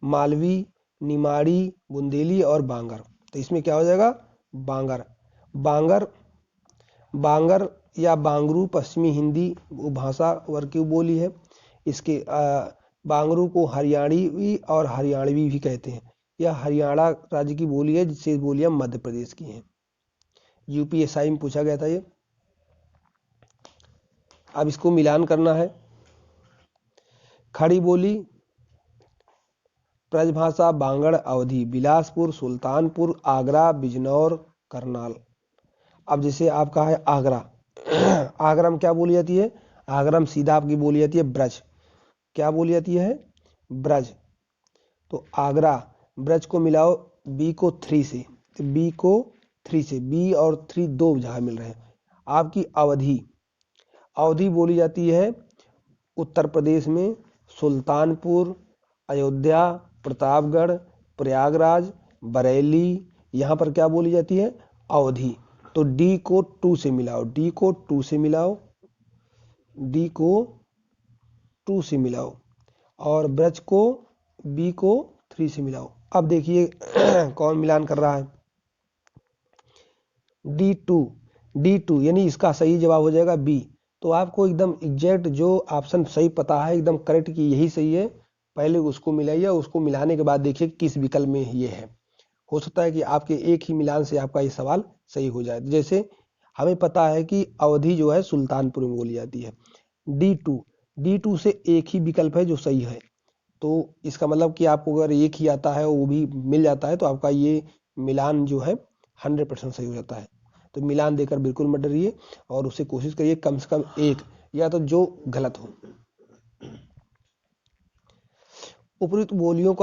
[SPEAKER 1] मालवी, निमाड़ी, बुंदेली और बांगर। तो इसमें क्या हो जाएगा? बांगर या बांगरू पश्चिमी हिंदी भाषा वर्ग की बोली है। इसके बांगरू को हरियाणवी और हरियाणवी भी कहते हैं। यह हरियाणा राज्य की बोली है, जिससे बोलियां मध्य प्रदेश की हैं। यूपीएसआई में पूछा गया था ये। अब इसको मिलान करना है। खड़ी बोली, ब्रजभाषा, बांगड़, अवधी, बिलासपुर, सुल्तानपुर, आगरा, बिजनौर, करनाल। अब जैसे आपका है आगरा, आगरा में क्या बोली जाती है? आगरा में सीधा आपकी बोली जाती है ब्रज। क्या बोली जाती है? ब्रज। तो आगरा, ब्रज को मिलाओ बी को 3 से, तो बी को 3 से, बी और 3 दो जगह मिल रहे हैं। आपकी अवधी बोली जाती है उत्तर प्रदेश में सुल्तानपुर, अयोध्या, प्रतापगढ़, प्रयागराज, बरेली, यहाँ पर क्या बोली जाती है? अवधी। तो डी को 2 से मिलाओ, डी को 2 से मिलाओ, डी को 2 से मिलाओ, और ब्रज को बी को 3 से मिलाओ। अब देखिए कौन मिलान कर रहा है? D2 यानी इसका सही जवाब हो जाएगा बी। तो आपको एकदम एग्जैक्ट जो ऑप्शन सही पता है, एकदम करेक्ट कि यही सही है, पहले उसको मिलाइए, उसको मिलाने के बाद देखिए किस विकल्प में ये है। हो सकता है कि आपके एक ही मिलान से आपका ये सवाल सही हो जाए। जैसे हमें पता है कि अवधी जो है सुल्तानपुर में बोली जाती है। D2 से एक ही विकल्प है जो सही है, तो इसका मतलब कि आपको अगर एक ही आता है वो भी मिल जाता है, तो आपका ये मिलान जो है 100% सही हो जाता है। तो मिलान देकर बिल्कुल मत डरिए, और उससे कोशिश करिए कम से कम एक, या तो जो गलत हो। उपयुक्त बोलियों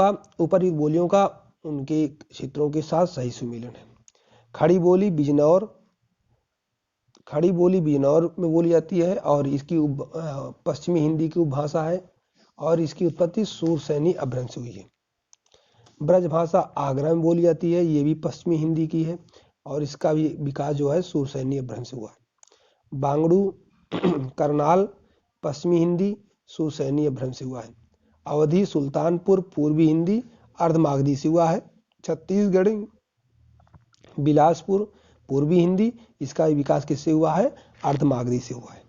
[SPEAKER 1] का उनके क्षेत्रों के साथ सही सुमेलन है। खड़ी बोली बिजनौर में बोली जाती है, और इसकी पश्चिमी हिंदी की उपभाषा है, और इसकी उत्पत्ति सुरसैनी अपभ्रंश से हुई है। ब्रजभाषा आगरा में बोली जाती है, ये भी पश्चिमी हिंदी की है, और इसका भी विकास जो है सुरसैनी अपभ्रंश से हुआ है। बांगड़ू करनाल पश्चिमी हिंदी सुरसैनी अपभ्रंश से हुआ है। अवधी सुल्तानपुर पूर्वी हिंदी अर्धमागधी से हुआ है। छत्तीसगढ़ बिलासपुर पूर्वी हिंदी, इसका विकास किससे हुआ है? अर्धमागधी से हुआ है।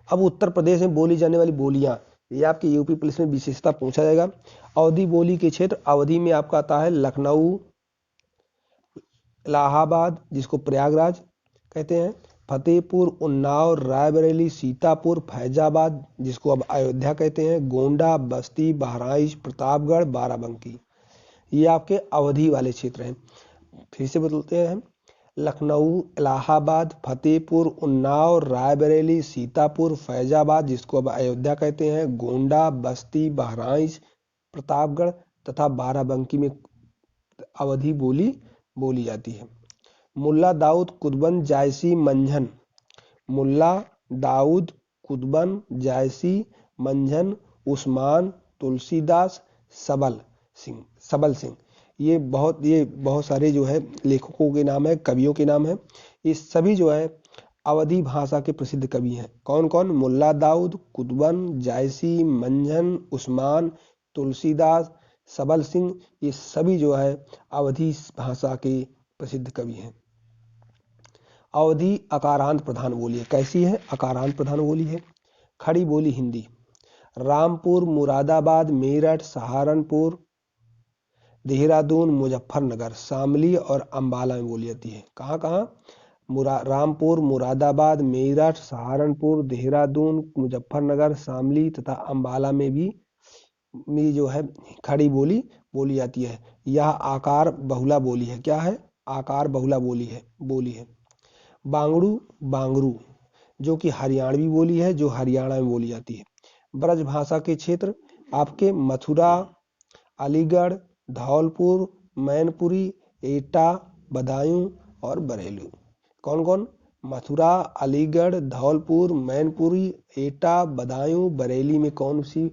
[SPEAKER 1] अब उत्तर प्रदेश में बोली जाने वाली बोलियां, ये आपके यूपी पुलिस में विशेषता पूछा जाएगा। अवधी बोली के क्षेत्र, अवधी में आपका आता है लखनऊ, इलाहाबाद जिसको प्रयागराज कहते हैं, फतेहपुर, उन्नाव, रायबरेली, सीतापुर, फैजाबाद जिसको अब अयोध्या कहते हैं, गोंडा, बस्ती, बहराइच, प्रतापगढ़, बाराबंकी, ये आपके अवधी वाले क्षेत्र हैं। फिर से बदलते हैं, लखनऊ, इलाहाबाद, फतेहपुर, उन्नाव, रायबरेली, सीतापुर, फैजाबाद जिसको अब अयोध्या कहते हैं, गोंडा, बस्ती, बहराइच, प्रतापगढ़ तथा बाराबंकी में अवधी बोली जाती है। मुल्ला दाऊद, कुतुबन, जायसी, मंझन, मुल्ला, दाऊद, कुतुबन, जायसी, मंझन, उस्मान, तुलसीदास, सबल सिंह। ये बहुत सारे जो है लेखकों के नाम है, कवियों के नाम है। ये सभी जो है अवधी भाषा के प्रसिद्ध कवि हैं। कौन कौन? मुल्ला दाऊद, कुतुबन, जायसी, मंझन, उस्मान, तुलसीदास, सबल सिंह। ये सभी जो है अवधी भाषा के प्रसिद्ध कवि हैं। अवधी अकारांत प्रधान बोली है। कैसी है? अकारांत प्रधान बोली है। खड़ी बोली हिंदी रामपुर, मुरादाबाद, मेरठ, सहारनपुर, देहरादून, मुजफ्फरनगर, शामली और अंबाला में बोली जाती है। कहाँ कहाँ? रामपुर, मुरादाबाद, मेरठ, सहारनपुर, देहरादून, मुजफ्फरनगर, शामली तथा अंबाला में भी जो है खड़ी बोली बोली जाती है। यह आकार बहुला बोली है। क्या है? आकार बहुला बोली है। बांगड़ू जो कि हरियाणवी बोली है, जो हरियाणा में बोली जाती है। ब्रज भाषा के क्षेत्र आपके मथुरा, अलीगढ़, धौलपुर, मैनपुरी, एटा, बदायूं और बरेली। कौन कौन? मथुरा, अलीगढ़, धौलपुर, मैनपुरी, एटा, बदायूं, बरेली में कौन सी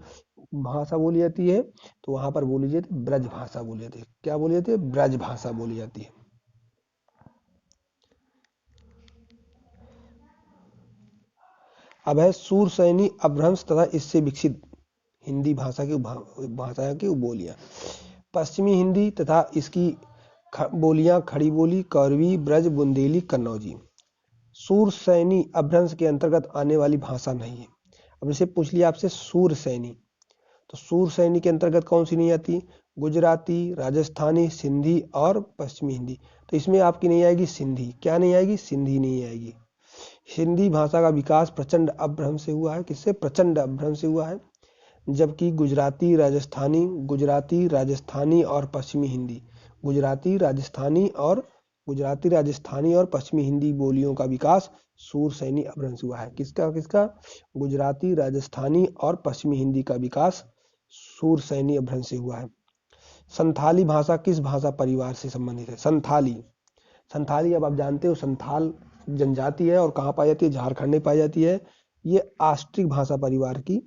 [SPEAKER 1] भाषा बोली जाती है? तो वहां पर बोली जाती है ब्रज भाषा बोली जाती है। क्या बोली जाती है? ब्रज भाषा बोली जाती है। अब है सूरसैनी अपभ्रंश तथा इससे विकसित हिंदी भाषा की बोलियां। पश्चिमी हिंदी तथा इसकी बोलियां खड़ी बोली, कौरवी, ब्रज, बुंदेली, कन्नौजी। सूरसैनी अपभ्रंश के अंतर्गत आने वाली भाषा नहीं है। अब इसे पूछ लिया आपसे सूरसैनी, तो सूरसैनी के अंतर्गत कौन सी नहीं आती? गुजराती, राजस्थानी, सिंधी और पश्चिमी हिंदी। तो इसमें आपकी नहीं आएगी सिंधी। क्या नहीं आएगी? सिंधी नहीं आएगी। हिंदी भाषा का विकास प्रचंड अपभ्रंश से हुआ है। किससे? प्रचंड अपभ्रंश से हुआ है। जबकि गुजराती, राजस्थानी और पश्चिमी हिंदी, गुजराती, राजस्थानी और पश्चिमी हिंदी बोलियों का विकास सूरसैनी अपभ्रंश हुआ है। किसका? गुजराती, राजस्थानी और पश्चिमी हिंदी का विकास सूरसैनी अपभ्रंश से हुआ है। संथाली भाषा किस भाषा परिवार से संबंधित है? संथाली अब आप जानते हो संथाल जनजाति है और कहाँ पाई जाती है? झारखंड में पाई जाती है। ये आस्ट्रिक भाषा परिवार की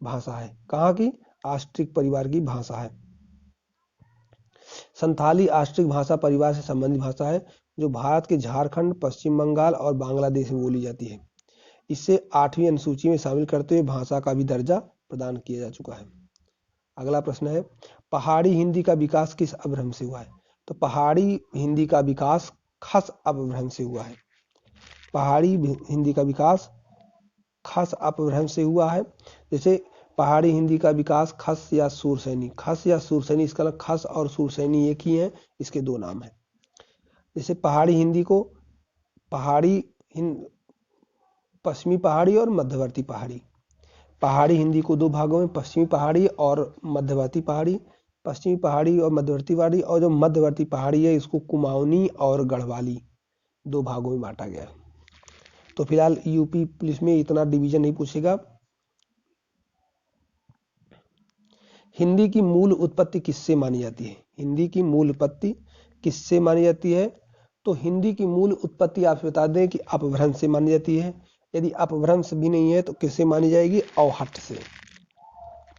[SPEAKER 1] भाषा है। कहाँ की? आस्ट्रिक परिवार की भाषा है। संथाली आस्ट्रिक भाषा परिवार से संबंधित भाषा है जो भारत के झारखंड, पश्चिम बंगाल और बांग्लादेश में बोली जाती है। इसे 8वीं अनुसूची में शामिल करते हुए भाषा का भी दर्जा प्रदान किया जा चुका है। अगला प्रश्न है पहाड़ी हिंदी का विकास किस अपभ्रंश से हुआ है? तो पहाड़ी हिंदी का विकास खस अपभ्रंश से हुआ है। पहाड़ी हिंदी का विकास खस अपभ्रंश से हुआ है। जैसे पहाड़ी हिंदी का विकास खस या सूरसैनी, इसका खस और सूरसैनी एक ही है, इसके दो नाम हैं। जैसे पहाड़ी हिंदी को पश्चिमी पहाड़ी और मध्यवर्ती पहाड़ी, पहाड़ी हिंदी को दो भागों में पश्चिमी पहाड़ी और मध्यवर्ती पहाड़ी, पश्चिमी पहाड़ी और मध्यवर्ती पहाड़ी, और जो मध्यवर्ती पहाड़ी है इसको कुमाऊनी और गढ़वाली दो भागों में बांटा गया है। तो फिलहाल यूपी पुलिस में इतना डिवीजन नहीं पूछेगा। हिंदी की मूल उत्पत्ति किससे मानी जाती है? हिंदी की मूल उत्पत्ति किससे मानी जाती है? तो हिंदी की मूल उत्पत्ति आपसे बता दें कि अपभ्रंश से मानी जाती है। यदि अपभ्रंश भी नहीं है तो किससे मानी जाएगी? अवहट्ठ से।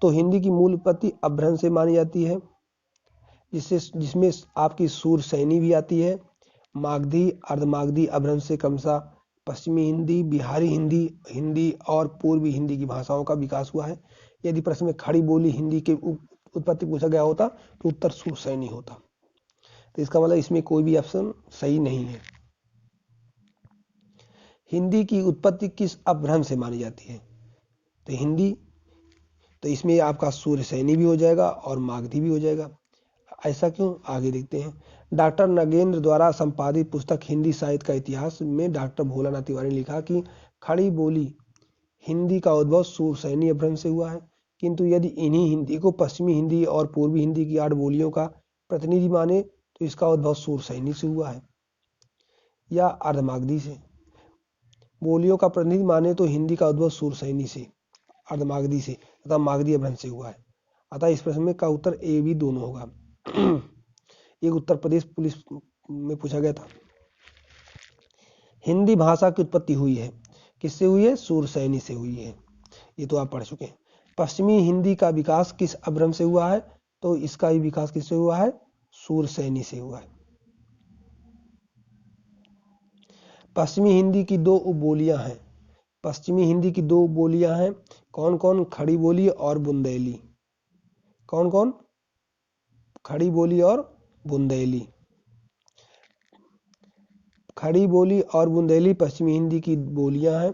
[SPEAKER 1] तो हिंदी की मूल उत्पत्ति अपभ्रंश से मानी जाती है, जिसमें आपकी सूरसैनी भी आती है। मागधी, अर्धमागधी अपभ्रंश से क्रमशः पश्चिमी हिंदी, बिहारी हिंदी और पूर्वी हिंदी की भाषाओं का विकास हुआ है। यदि प्रश्न में खड़ी बोली हिंदी के उत्पत्ति पूछा गया होता तो उत्तर सूरसैनी होता। तो इसका मतलब इसमें कोई भी ऑप्शन सही नहीं है। हिंदी की उत्पत्ति किस अपभ्रंश से मानी जाती है? तो हिंदी, तो इसमें आपका सूरसैनी भी हो जाएगा और मागधी भी हो जाएगा। ऐसा क्यों? आगे देखते हैं। डॉक्टर नगेंद्र द्वारा संपादित पुस्तक हिंदी साहित्य का इतिहास में डॉक्टर भोलानाथ तिवारी ने लिखा कि खड़ी बोली हिंदी का उद्भव सूरसैनी अपभ्रंश से हुआ है, किंतु यदि इन्हीं हिंदी को पश्चिमी हिंदी और पूर्वी हिंदी की 8 बोलियों का प्रतिनिधि माने तो इसका उद्भव सूरसैनी से हुआ है या अर्धमागधी से। बोलियों का प्रतिनिधि माने तो हिंदी का उद्भव सूरसैनी से, अर्धमागधी से तथा मागधी अपभ्रंश से हुआ है। अतः इस प्रश्न में का उत्तर ए भी दोनों होगा। एक उत्तर प्रदेश पुलिस में पूछा गया था। हिंदी भाषा की उत्पत्ति हुई है किससे हुई है? शूरसैनी से हुई है। ये तो आप पढ़ चुके हैं। पश्चिमी हिंदी का विकास किस अभ्रम से हुआ है? तो इसका भी विकास किससे हुआ है? शूरसैनी से हुआ है। पश्चिमी हिंदी की दो उपबोलियां हैं। पश्चिमी हिंदी की दो उपबोलियां हैं, कौन कौन? खड़ी बोली और बुंदेली। कौन कौन? खड़ी बोली और बुंदेली। खड़ी बोली और बुंदेली पश्चिमी हिंदी की बोलियां हैं।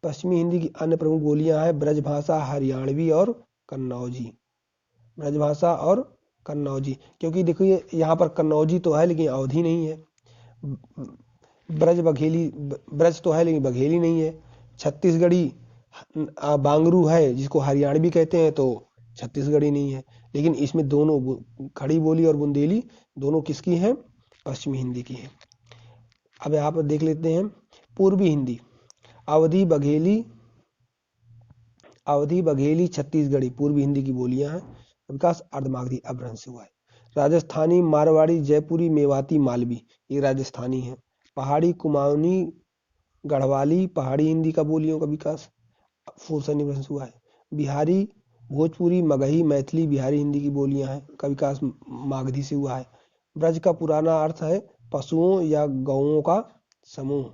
[SPEAKER 1] पश्चिमी हिंदी की अन्य प्रमुख बोलियां हैं ब्रजभाषा, हरियाणवी और कन्नौजी। ब्रजभाषा और कन्नौजी, क्योंकि देखिए यहाँ पर कन्नौजी तो है लेकिन अवधी नहीं है। ब्रज बघेली, ब्रज तो है लेकिन बघेली नहीं है। छत्तीसगढ़ी बांगरू है जिसको हरियाणवी कहते हैं, तो छत्तीसगढ़ी नहीं है। लेकिन इसमें दोनों खड़ी बोली और बुंदेली दोनों किसकी हैं? पश्चिमी हिंदी की है। अब यहाँ पर देख लेते हैं पूर्वी हिंदी। अवधी बघेली छत्तीसगढ़ी पूर्वी हिंदी की बोलियां हैं। विकास अर्धमागधी अपभ्रंश से हुआ है। राजस्थानी, मारवाड़ी, जयपुरी, मेवाती, मालवी, ये राजस्थानी है। पहाड़ी, कुमाऊनी, गढ़वाली पहाड़ी हिंदी का बोलियों का विकास शूरसैनी अपभ्रंश हुआ है। बिहारी, भोजपुरी, मगही, मैथिली बिहारी हिंदी की बोलियां हैं का विकास मागधी से हुआ है। ब्रज का पुराना अर्थ है पशुओं या गौओं का समूह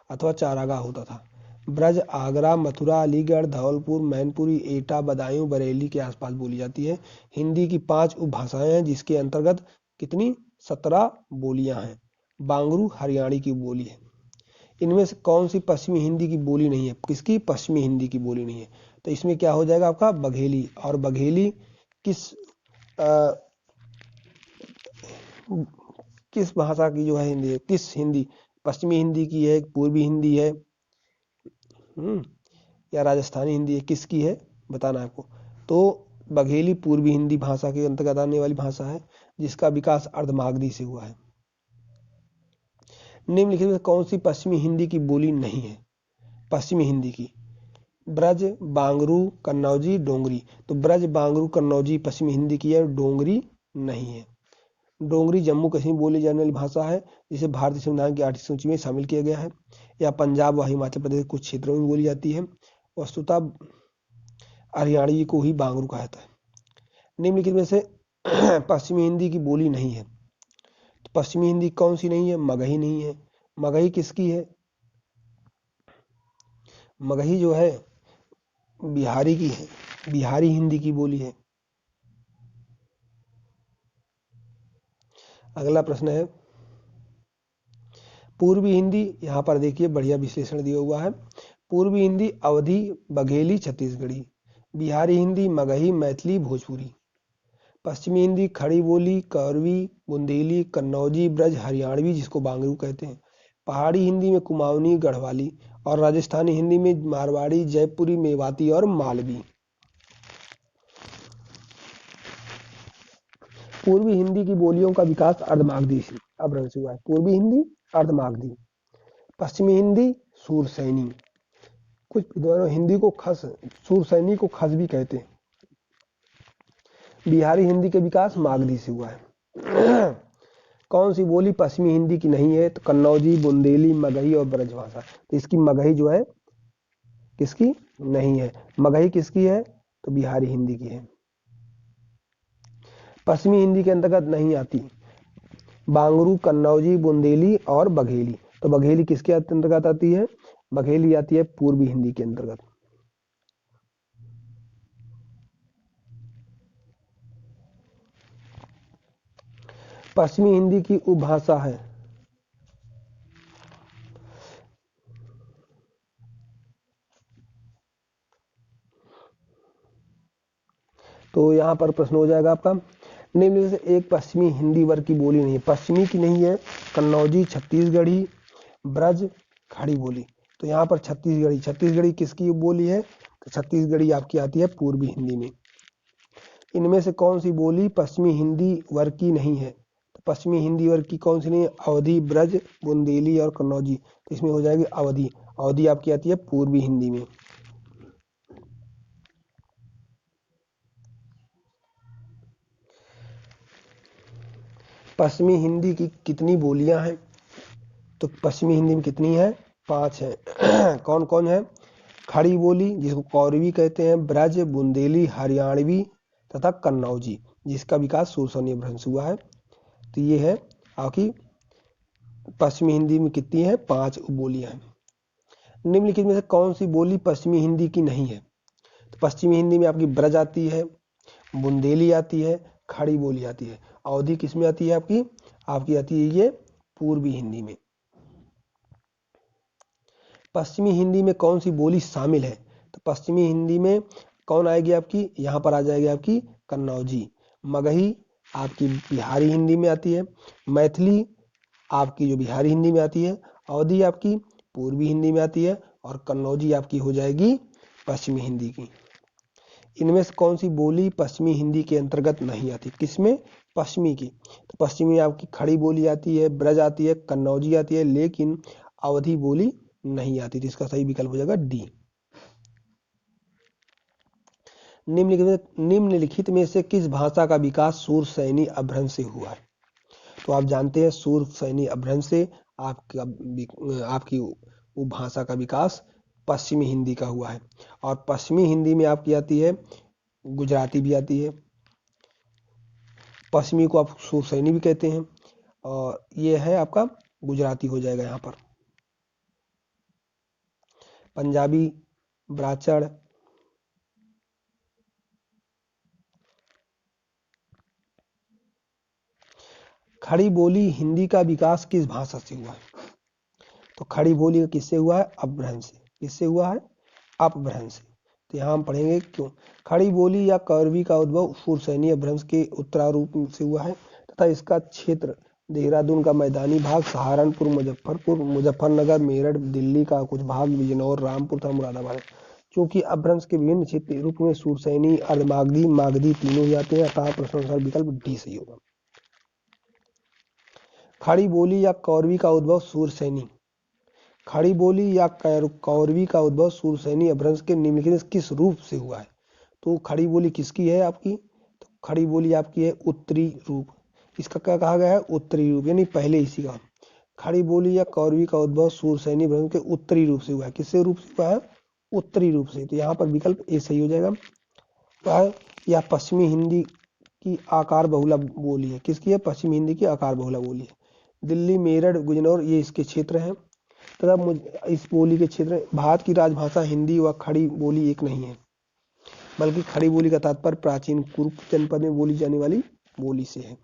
[SPEAKER 1] अथवा चारागाह होता था। ब्रज आगरा, मथुरा, अलीगढ़, धौलपुर, मैनपुरी, एटा, बदायूं, बरेली के आसपास बोली जाती है। हिंदी की 5 उपभाषाएं हैं जिसके अंतर्गत कितनी? 17 बोलियां हैं। बांगरू हरियाणी की बोली है। इनमें से कौन सी पश्चिमी हिंदी की बोली नहीं है? किसकी? पश्चिमी हिंदी की बोली नहीं है। तो इसमें क्या हो जाएगा आपका? बघेली। और बघेली किस भाषा की जो है हिंदी है? किस हिंदी? पश्चिमी हिंदी की है, पूर्वी हिंदी है, या राजस्थानी हिंदी है? किसकी है बताना है आपको। तो बघेली पूर्वी हिंदी भाषा के अंतर्गत आने वाली भाषा है जिसका विकास अर्धमागधी से हुआ है। निम्नलिखित में कौन सी पश्चिमी हिंदी की बोली नहीं है? पश्चिमी हिंदी की ब्रज, बांगरू, कन्नौजी, डोंगरी। तो ब्रज, बांगरू, कन्नौजी पश्चिमी हिंदी की है, डोंगरी नहीं है। डोंगरी जम्मू कश्मीर बोली जाने वाली भाषा है जिसे भारतीय संविधान की 8वीं सूची में शामिल किया गया है। या पंजाब व हिमाचल प्रदेश कुछ क्षेत्रों में बोली जाती है। वस्तुतः हरियाणवी को ही बांगरू कहा जाता है। निम्नलिखित में से पश्चिमी हिंदी की बोली नहीं है। तो पश्चिमी हिंदी कौन सी नहीं है? मगही नहीं है। मगही किसकी है? मगही जो है बिहारी की है, बिहारी हिंदी की बोली है। अगला प्रश्न है पूर्वी हिंदी। यहाँ पर देखिए बढ़िया विश्लेषण दिया हुआ है। पूर्वी हिंदी अवधी, बघेली, छत्तीसगढ़ी। बिहारी हिंदी मगही, मैथिली, भोजपुरी। पश्चिमी हिंदी खड़ी बोली, करवी, बुंदेली, कन्नौजी, ब्रज, हरियाणवी जिसको बांगरू कहते हैं। पहाड़ी हिंदी में कुमाऊनी, गढ़वाली। और राजस्थानी हिंदी में मारवाड़ी, जयपुरी, मेवाती और मालवी। पूर्वी हिंदी की बोलियों का विकास अर्धमागधी से अपभ्रंश हुआ है। पूर्वी हिंदी अर्धमागधी, पश्चिमी हिंदी शूरसैनी। कुछ विद्वान हिंदी को शूरसैनी को खस भी कहते हैं। बिहारी हिंदी के विकास मागधी से हुआ है। कौन सी बोली पश्चिमी हिंदी की नहीं है? तो कन्नौजी, बुंदेली, मगही और ब्रजभाषा। तो इसकी मगही जो है किसकी नहीं है? मगही किसकी है? तो बिहारी हिंदी की है। पश्चिमी हिंदी के अंतर्गत नहीं आती बांगरू, कन्नौजी, बुंदेली और बघेली। तो बघेली किसके अंतर्गत आती है? बघेली आती है पूर्वी हिंदी के अंतर्गत। पश्चिमी हिंदी की उपभाषा है तो यहाँ पर प्रश्न हो जाएगा आपका निम्न में से एक पश्चिमी हिंदी वर्ग की बोली नहीं है। पश्चिमी की नहीं है कन्नौजी, छत्तीसगढ़ी, ब्रज, खड़ी बोली। तो यहाँ पर छत्तीसगढ़ी किसकी बोली है? तो छत्तीसगढ़ी आपकी आती है पूर्वी हिंदी में। इनमें से कौन सी बोली पश्चिमी हिंदी वर्ग की नहीं है? तो पश्चिमी हिंदी वर्ग की कौन सी नहीं है? अवधी, ब्रज, बुंदेली और कन्नौजी। तो इसमें हो जाएगी अवधी। अवधी आपकी आती है पूर्वी हिंदी में। पश्चिमी हिंदी की कितनी बोलियां हैं? तो पश्चिमी हिंदी में कितनी है? 5 है। कौन कौन है? खड़ी बोली जिसको कौरवी कहते हैं, ब्रज, बुंदेली, हरियाणवी तथा कन्नौजी, जिसका विकास सुरसैनी अपभ्रंश हुआ है। तो ये है आपकी पश्चिमी हिंदी में कितनी है? 5 बोलियां हैं। निम्नलिखित में से कौन सी बोली पश्चिमी हिंदी की नहीं है? तो पश्चिमी हिंदी में आपकी ब्रज आती है, बुंदेली आती है, खड़ी बोली आती है। अवधी किसमें आती है आपकी? आपकी आती है ये पूर्वी हिंदी में। पश्चिमी हिंदी में कौन सी बोली शामिल है? तो पश्चिमी हिंदी में कौन आएगी आपकी? यहाँ पर आ जाएगी आपकी कन्नौजी। मगही आपकी बिहारी हिंदी में आती है, मैथिली आपकी जो बिहारी हिंदी में आती है, अवधी आपकी पूर्वी हिंदी में आती है, और कन्नौजी आपकी हो जाएगी पश्चिमी हिंदी की। इनमें से कौन सी बोली पश्चिमी हिंदी के अंतर्गत नहीं आती? किसमें? पश्चिमी की। तो पश्चिमी आपकी खड़ी बोली आती है, ब्रज आती है, कन्नौजी आती है, लेकिन अवधी बोली नहीं आती। तो इसका सही विकल्प हो जाएगा डी। निम्नलिखित में से किस भाषा का विकास सुरसैनी अपभ्रंश से हुआ है? तो आप जानते हैं सुरसैनी अपभ्रंश से आपकी वो भाषा का विकास पश्चिमी हिंदी का हुआ है। और पश्चिमी हिंदी में आपकी आती है गुजराती भी आती है, पश्चिमी को आप सुरसैनी भी कहते हैं, और ये है आपका गुजराती हो जाएगा यहाँ पर। पंजाबी, ब्राह्मण, खड़ी बोली हिंदी का विकास किस भाषा से हुआ है? तो खड़ी बोली किससे हुआ है? अपभ्रंश से। किससे हुआ है? अपभ्रंश से। तो यहाँ हम पढ़ेंगे क्यों। खड़ी बोली या कौरवी का उद्भव सुरसैनी अपभ्रंश के उत्तरारूप से हुआ है तथा इसका क्षेत्र देहरादून का मैदानी भाग, सहारनपुर, मुजफ्फरपुर, मुजफ्फरनगर, मेरठ, दिल्ली का कुछ भाग, बिजनौर, रामपुर तथा मुरादाबाद है। क्योंकि अपभ्रंश के विभिन्न क्षेत्र रूप में सुरसैनी, अर्धमागधी, मागधी तीनों ही आते हैं, अतः प्रश्नानुसार विकल्प डी सही होगा। खड़ी बोली या कौरवी का उद्भव सुरसैनी। खड़ी बोली या कौरवी का उद्भव सुरसैनी अपभ्रंश के निम्नलिखित किस रूप से हुआ है? तो खड़ी बोली किसकी है आपकी? तो खड़ी बोली आपकी है उत्तरी रूप। इसका क्या कहा गया है? उत्तरी रूप, यानी पहले इसी का। खड़ी बोली या कौरवी का उद्भव सुरसैनी अपभ्रंश के उत्तरी रूप से हुआ है। किससे रूप से हुआ है? उत्तरी रूप से। तो यहाँ पर विकल्प ए सही हो जाएगा। तो यह पश्चिमी हिंदी की आकार बहुला बोली है। किसकी है? पश्चिमी हिंदी की आकार बहुला बोली है। दिल्ली, मेरठ, बिजनौर ये इसके क्षेत्र हैं तथा इस बोली के क्षेत्र। भारत की राजभाषा हिंदी व खड़ी बोली एक नहीं है, बल्कि खड़ी बोली का तात्पर्य प्राचीन कुरुप जनपद में बोली जाने वाली बोली से है।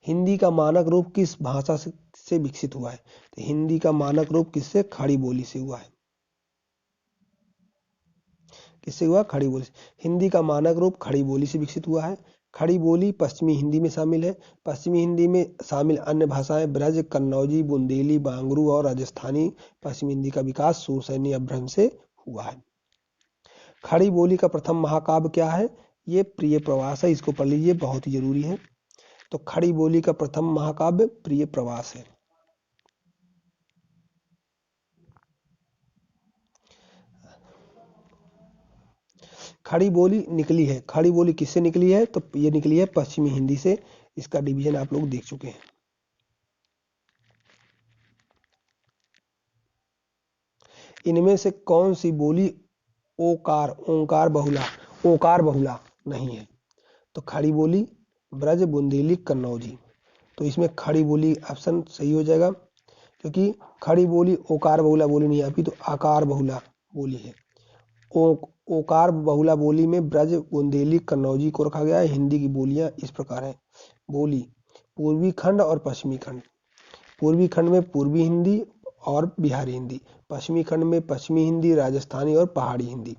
[SPEAKER 1] हिंदी का मानक रूप किस भाषा से विकसित हुआ है? तो हिंदी का मानक रूप किससे? खड़ी बोली से हुआ है। किससे हुआ? खड़ी बोली से। हिंदी का मानक रूप खड़ी बोली से विकसित हुआ है। खड़ी बोली पश्चिमी हिंदी में शामिल है। पश्चिमी हिंदी में शामिल अन्य भाषाएं ब्रज, कन्नौजी, बुंदेली, बांगरू और राजस्थानी। पश्चिमी हिंदी का विकास सुरसैनी अपभ्रंश से हुआ है। खड़ी बोली का प्रथम महाकाव्य क्या है? ये प्रिय प्रवास है। इसको पढ़ लीजिए, बहुत ही जरूरी है। तो खड़ी बोली का प्रथम महाकाव्य प्रिय प्रवास है। खड़ी बोली निकली है। खड़ी बोली किससे निकली है? तो ये निकली है पश्चिमी हिंदी से। इसका डिवीजन आप लोग देख चुके हैं। इनमें से कौन सी बोली ओंकार बहुला नहीं है? तो खड़ी बोली, ब्रज, बुंदेली, कन्नौजी। तो इसमें खड़ी बोली ऑप्शन सही हो जाएगा, क्योंकि खड़ी बोली ओकार बहुला बोली नहीं आपकी, तो आकार बहुला बोली है। ओकार बहुला बोली में ब्रज, बुंदेली, कन्नौजी को रखा गया है। हिंदी की बोलियां इस प्रकार है। बोली पूर्वी खंड और पश्चिमी खंड। पूर्वी खंड में पूर्वी हिंदी और बिहारी हिंदी। पश्चिमी खंड में पश्चिमी हिंदी, राजस्थानी और पहाड़ी हिंदी।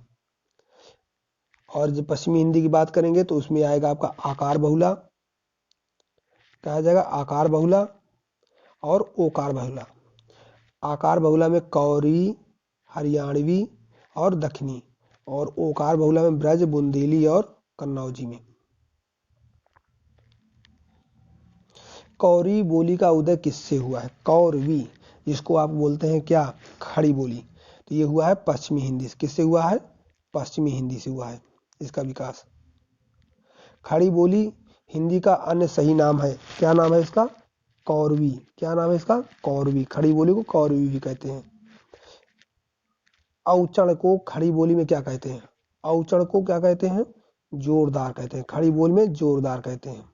[SPEAKER 1] और जब पश्चिमी हिंदी की बात करेंगे तो उसमें आएगा आपका आकार बहुला, कहा जाएगा आकार बहुला और ओकार बहुला। आकार बहुला में कौरी, हरियाणवी और दक्षिणी, और ओकार बहुला में ब्रज, बुंदेली और कन्नौजी में। कौरी बोली का उदय किससे हुआ है? कौरवी, जिसको आप बोलते हैं क्या? खड़ी बोली। तो ये हुआ है पश्चिमी हिंदी से। किससे हुआ है? पश्चिमी हिंदी से हुआ है इसका विकास। खड़ी बोली हिंदी का अन्य सही नाम है। क्या नाम है इसका? कौरवी। क्या नाम है इसका? कौरवी। खड़ी बोली को कौरवी भी कहते हैं। औचण को खड़ी बोली में क्या कहते हैं? औचण को क्या कहते हैं? जोरदार कहते हैं। खड़ी बोली में जोरदार कहते हैं।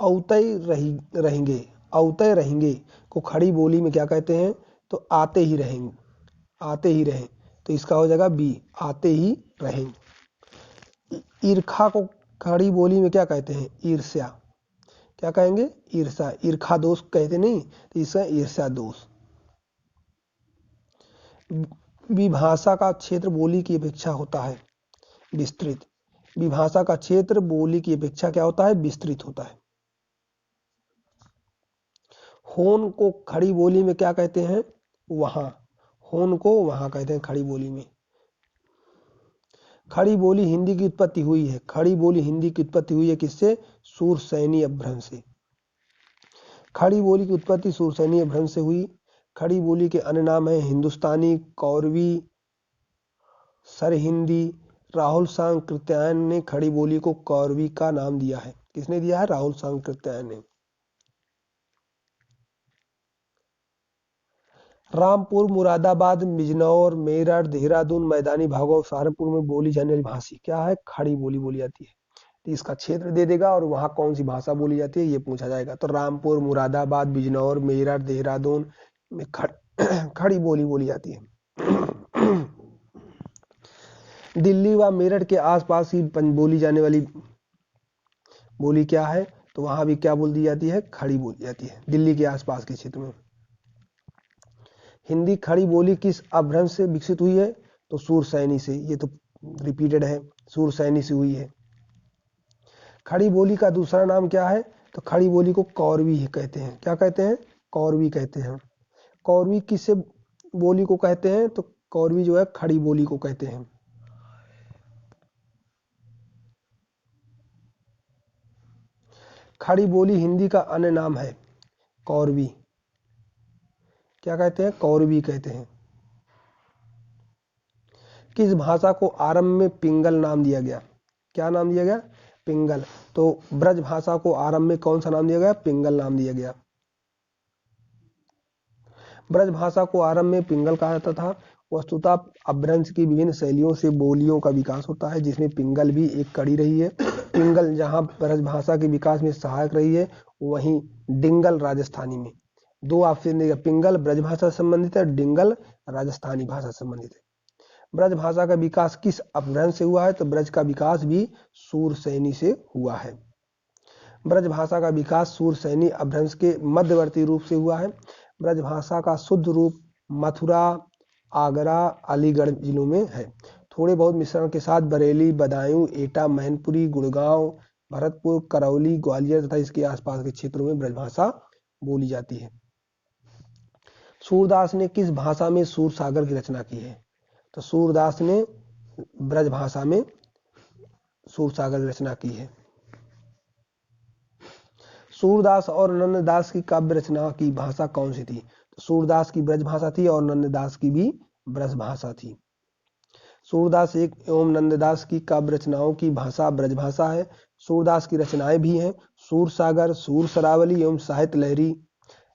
[SPEAKER 1] औतय रहेंगे, औतय रहेंगे को खड़ी बोली में क्या कहते हैं? तो आते ही रहेंगे, आते ही रहें। तो इसका हो जाएगा बी, आते ही रहें। ईर्खा को खड़ी बोली में क्या कहते हैं? ईर्ष्या। क्या कहेंगे? ईर्ष्या। ईर्खा दोष कहते नहीं, तो इसका ईर्ष्या दोष। विभाषा का क्षेत्र बोली की अपेक्षा होता है विस्तृत। विभाषा का क्षेत्र बोली की अपेक्षा क्या होता है? विस्तृत होता है। होन को खड़ी बोली में क्या कहते हैं? वहां। होन को वहां कहते हैं खड़ी बोली में। खड़ी बोली हिंदी की उत्पत्ति हुई है। खड़ी बोली हिंदी की उत्पत्ति हुई है किससे? शूरसैनी अपभ्रंश से। खड़ी बोली की उत्पत्ति शूरसैनी अपभ्रंश से हुई। खड़ी बोली के अन्य नाम है हिंदुस्तानी, कौरवी, सरहिंदी। राहुल सांकृत्यायन ने खड़ी बोली को कौरवी का नाम दिया है। किसने दिया है? राहुल सांकृत्यायन ने। रामपुर, मुरादाबाद, बिजनौर, मेरठ, देहरादून, मैदानी भागों, सहारनपुर में बोली जाने वाली भाषा क्या है? खड़ी बोली बोली जाती है। तो इसका क्षेत्र दे देगा और वहां कौन सी भाषा बोली जाती है ये पूछा जाएगा। तो रामपुर, मुरादाबाद, बिजनौर, मेरठ, देहरादून में खड़ी बोली बोली जाती है। दिल्ली व मेरठ के आसपास की बोली जाने वाली बोली क्या है? तो वहां भी क्या बोल दी जाती है? खड़ी बोली जाती है, दिल्ली के आसपास के क्षेत्र में। हिंदी खड़ी बोली किस अपभ्रंश से विकसित हुई है? तो शूरसैनी से। ये तो रिपीटेड है, शूरसैनी से हुई है। खड़ी बोली का दूसरा नाम क्या है? तो खड़ी बोली को कौरवी कहते हैं। क्या कहते हैं? कौरवी कहते हैं। कौरवी किससे बोली को कहते हैं? तो कौरवी जो है खड़ी बोली को कहते हैं। खड़ी बोली हिंदी का अन्य नाम है कौरवी। क्या कहते हैं? कौरवी कहते हैं। किस भाषा को आरंभ में पिंगल नाम दिया गया? क्या नाम दिया गया? पिंगल। तो ब्रज भाषा को आरंभ में कौन सा नाम दिया गया? पिंगल नाम दिया गया। ब्रज भाषा को आरंभ में पिंगल कहा जाता था। वस्तुतः अपभ्रंश की विभिन्न शैलियों से बोलियों का विकास होता है, जिसमें पिंगल भी एक कड़ी रही है। पिंगल जहां ब्रज भाषा के विकास में सहायक रही है, वहीं डिंगल राजस्थानी में। दो ऑप्शन देगा, पिंगल ब्रज भाषा से संबंधित है, डिंगल राजस्थानी भाषा से संबंधित है। ब्रज भाषा का विकास किस अपभ्रंश से हुआ है? तो ब्रज का विकास भी शूरसैनी से हुआ है। ब्रज भाषा का विकास शूरसैनी अपभ्रंश के मध्यवर्ती रूप से हुआ है। ब्रज भाषा का शुद्ध रूप मथुरा, आगरा, अलीगढ़ जिलों में है। थोड़े बहुत मिश्रण के साथ बरेली, बदायूं, एटा, मैनपुरी, गुड़गांव, भरतपुर, करौली, ग्वालियर तथा इसके आसपास के क्षेत्रों में ब्रजभाषा बोली जाती है। सूरदास ने किस भाषा में सूरसागर की रचना की है? तो सूरदास ने ब्रज भाषा में सूरसागर की रचना की है। सूरदास और नंददास की काव्य रचना की भाषा कौन सी थी? तो सूरदास की ब्रज भाषा थी और नंददास की भी ब्रज भाषा थी। सूरदास एक एवं नंददास की काव्य रचनाओं की भाषा ब्रज भाषा है। सूरदास की रचनाएं भी हैं सूरसागर, सूर सरावली एवं साहित्य लहरी,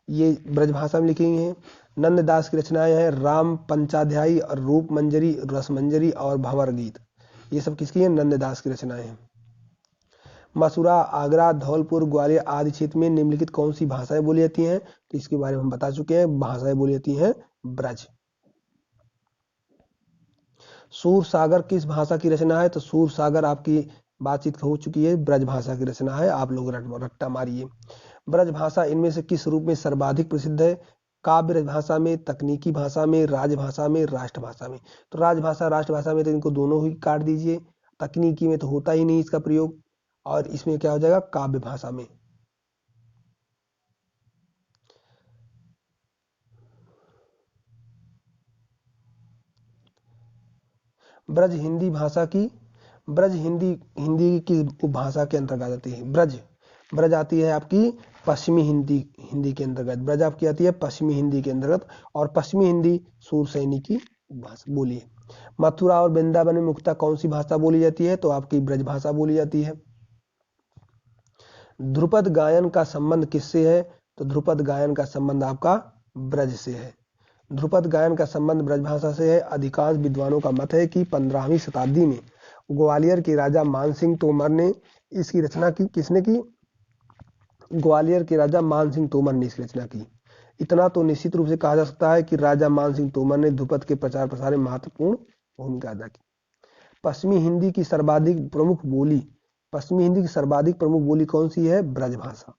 [SPEAKER 1] ये ब्रज भाषा में लिखी गई हैं। नंददास की रचनाएं हैं राम पंचाध्यायी और रूप मंजरी, रस मंजरी और भंवर गीत। ये सब किसकी हैं? नंददास की रचनाएं हैं। मथुरा, आगरा, धौलपुर, ग्वालियर आदि क्षेत्र में निम्नलिखित कौन सी भाषाएं बोली जाती हैं? तो इसके बारे में हम बता चुके हैं, भाषाएं बोली जाती हैं ब्रज। सूरसागर किस भाषा की रचना है? तो सूरसागर आपकी बातचीत हो चुकी है, ब्रज भाषा की रचना है। आप लोग रट्टा मारिए। ब्रज भाषा इनमें से किस रूप में सर्वाधिक प्रसिद्ध है? काव्य भाषा में, तकनीकी भाषा में, राजभाषा में, राष्ट्रभाषा में। तो राजभाषा राष्ट्रभाषा में तो इनको दोनों ही काट दीजिए। तकनीकी में तो होता ही नहीं इसका प्रयोग, और इसमें क्या हो जाएगा? काव्य भाषा में। ब्रज हिंदी भाषा की, ब्रज हिंदी की उपभाषा के अंतर्गत आती है। ब्रज आती है आपकी पश्चिमी हिंदी के अंतर्गत। ब्रज आपकी आती है पश्चिमी हिंदी के अंतर्गत, और पश्चिमी हिंदी शूरसैनी की भाषा बोली है। मथुरा और वृंदावन में मुख्यतः कौन सी भाषा बोली जाती है? तो आपकी ब्रज भाषा बोली जाती है। ध्रुपद गायन का संबंध किससे है? तो ध्रुपद गायन का संबंध आपका ब्रज से है। ध्रुपद गायन का संबंध ब्रजभाषा से है। अधिकांश विद्वानों का मत है कि 15वीं शताब्दी में ग्वालियर के राजा मानसिंह तोमर ने इसकी रचना की। किसने की? ग्वालियर के राजा मानसिंह तोमर ने इसकी रचना की। इतना तो निश्चित रूप से कहा जा सकता है कि राजा मानसिंह तोमर ने ध्रुपद के प्रचार प्रसार में महत्वपूर्ण भूमिका अदा की। पश्चिमी हिंदी की सर्वाधिक प्रमुख बोली कौन सी है? ब्रजभाषा,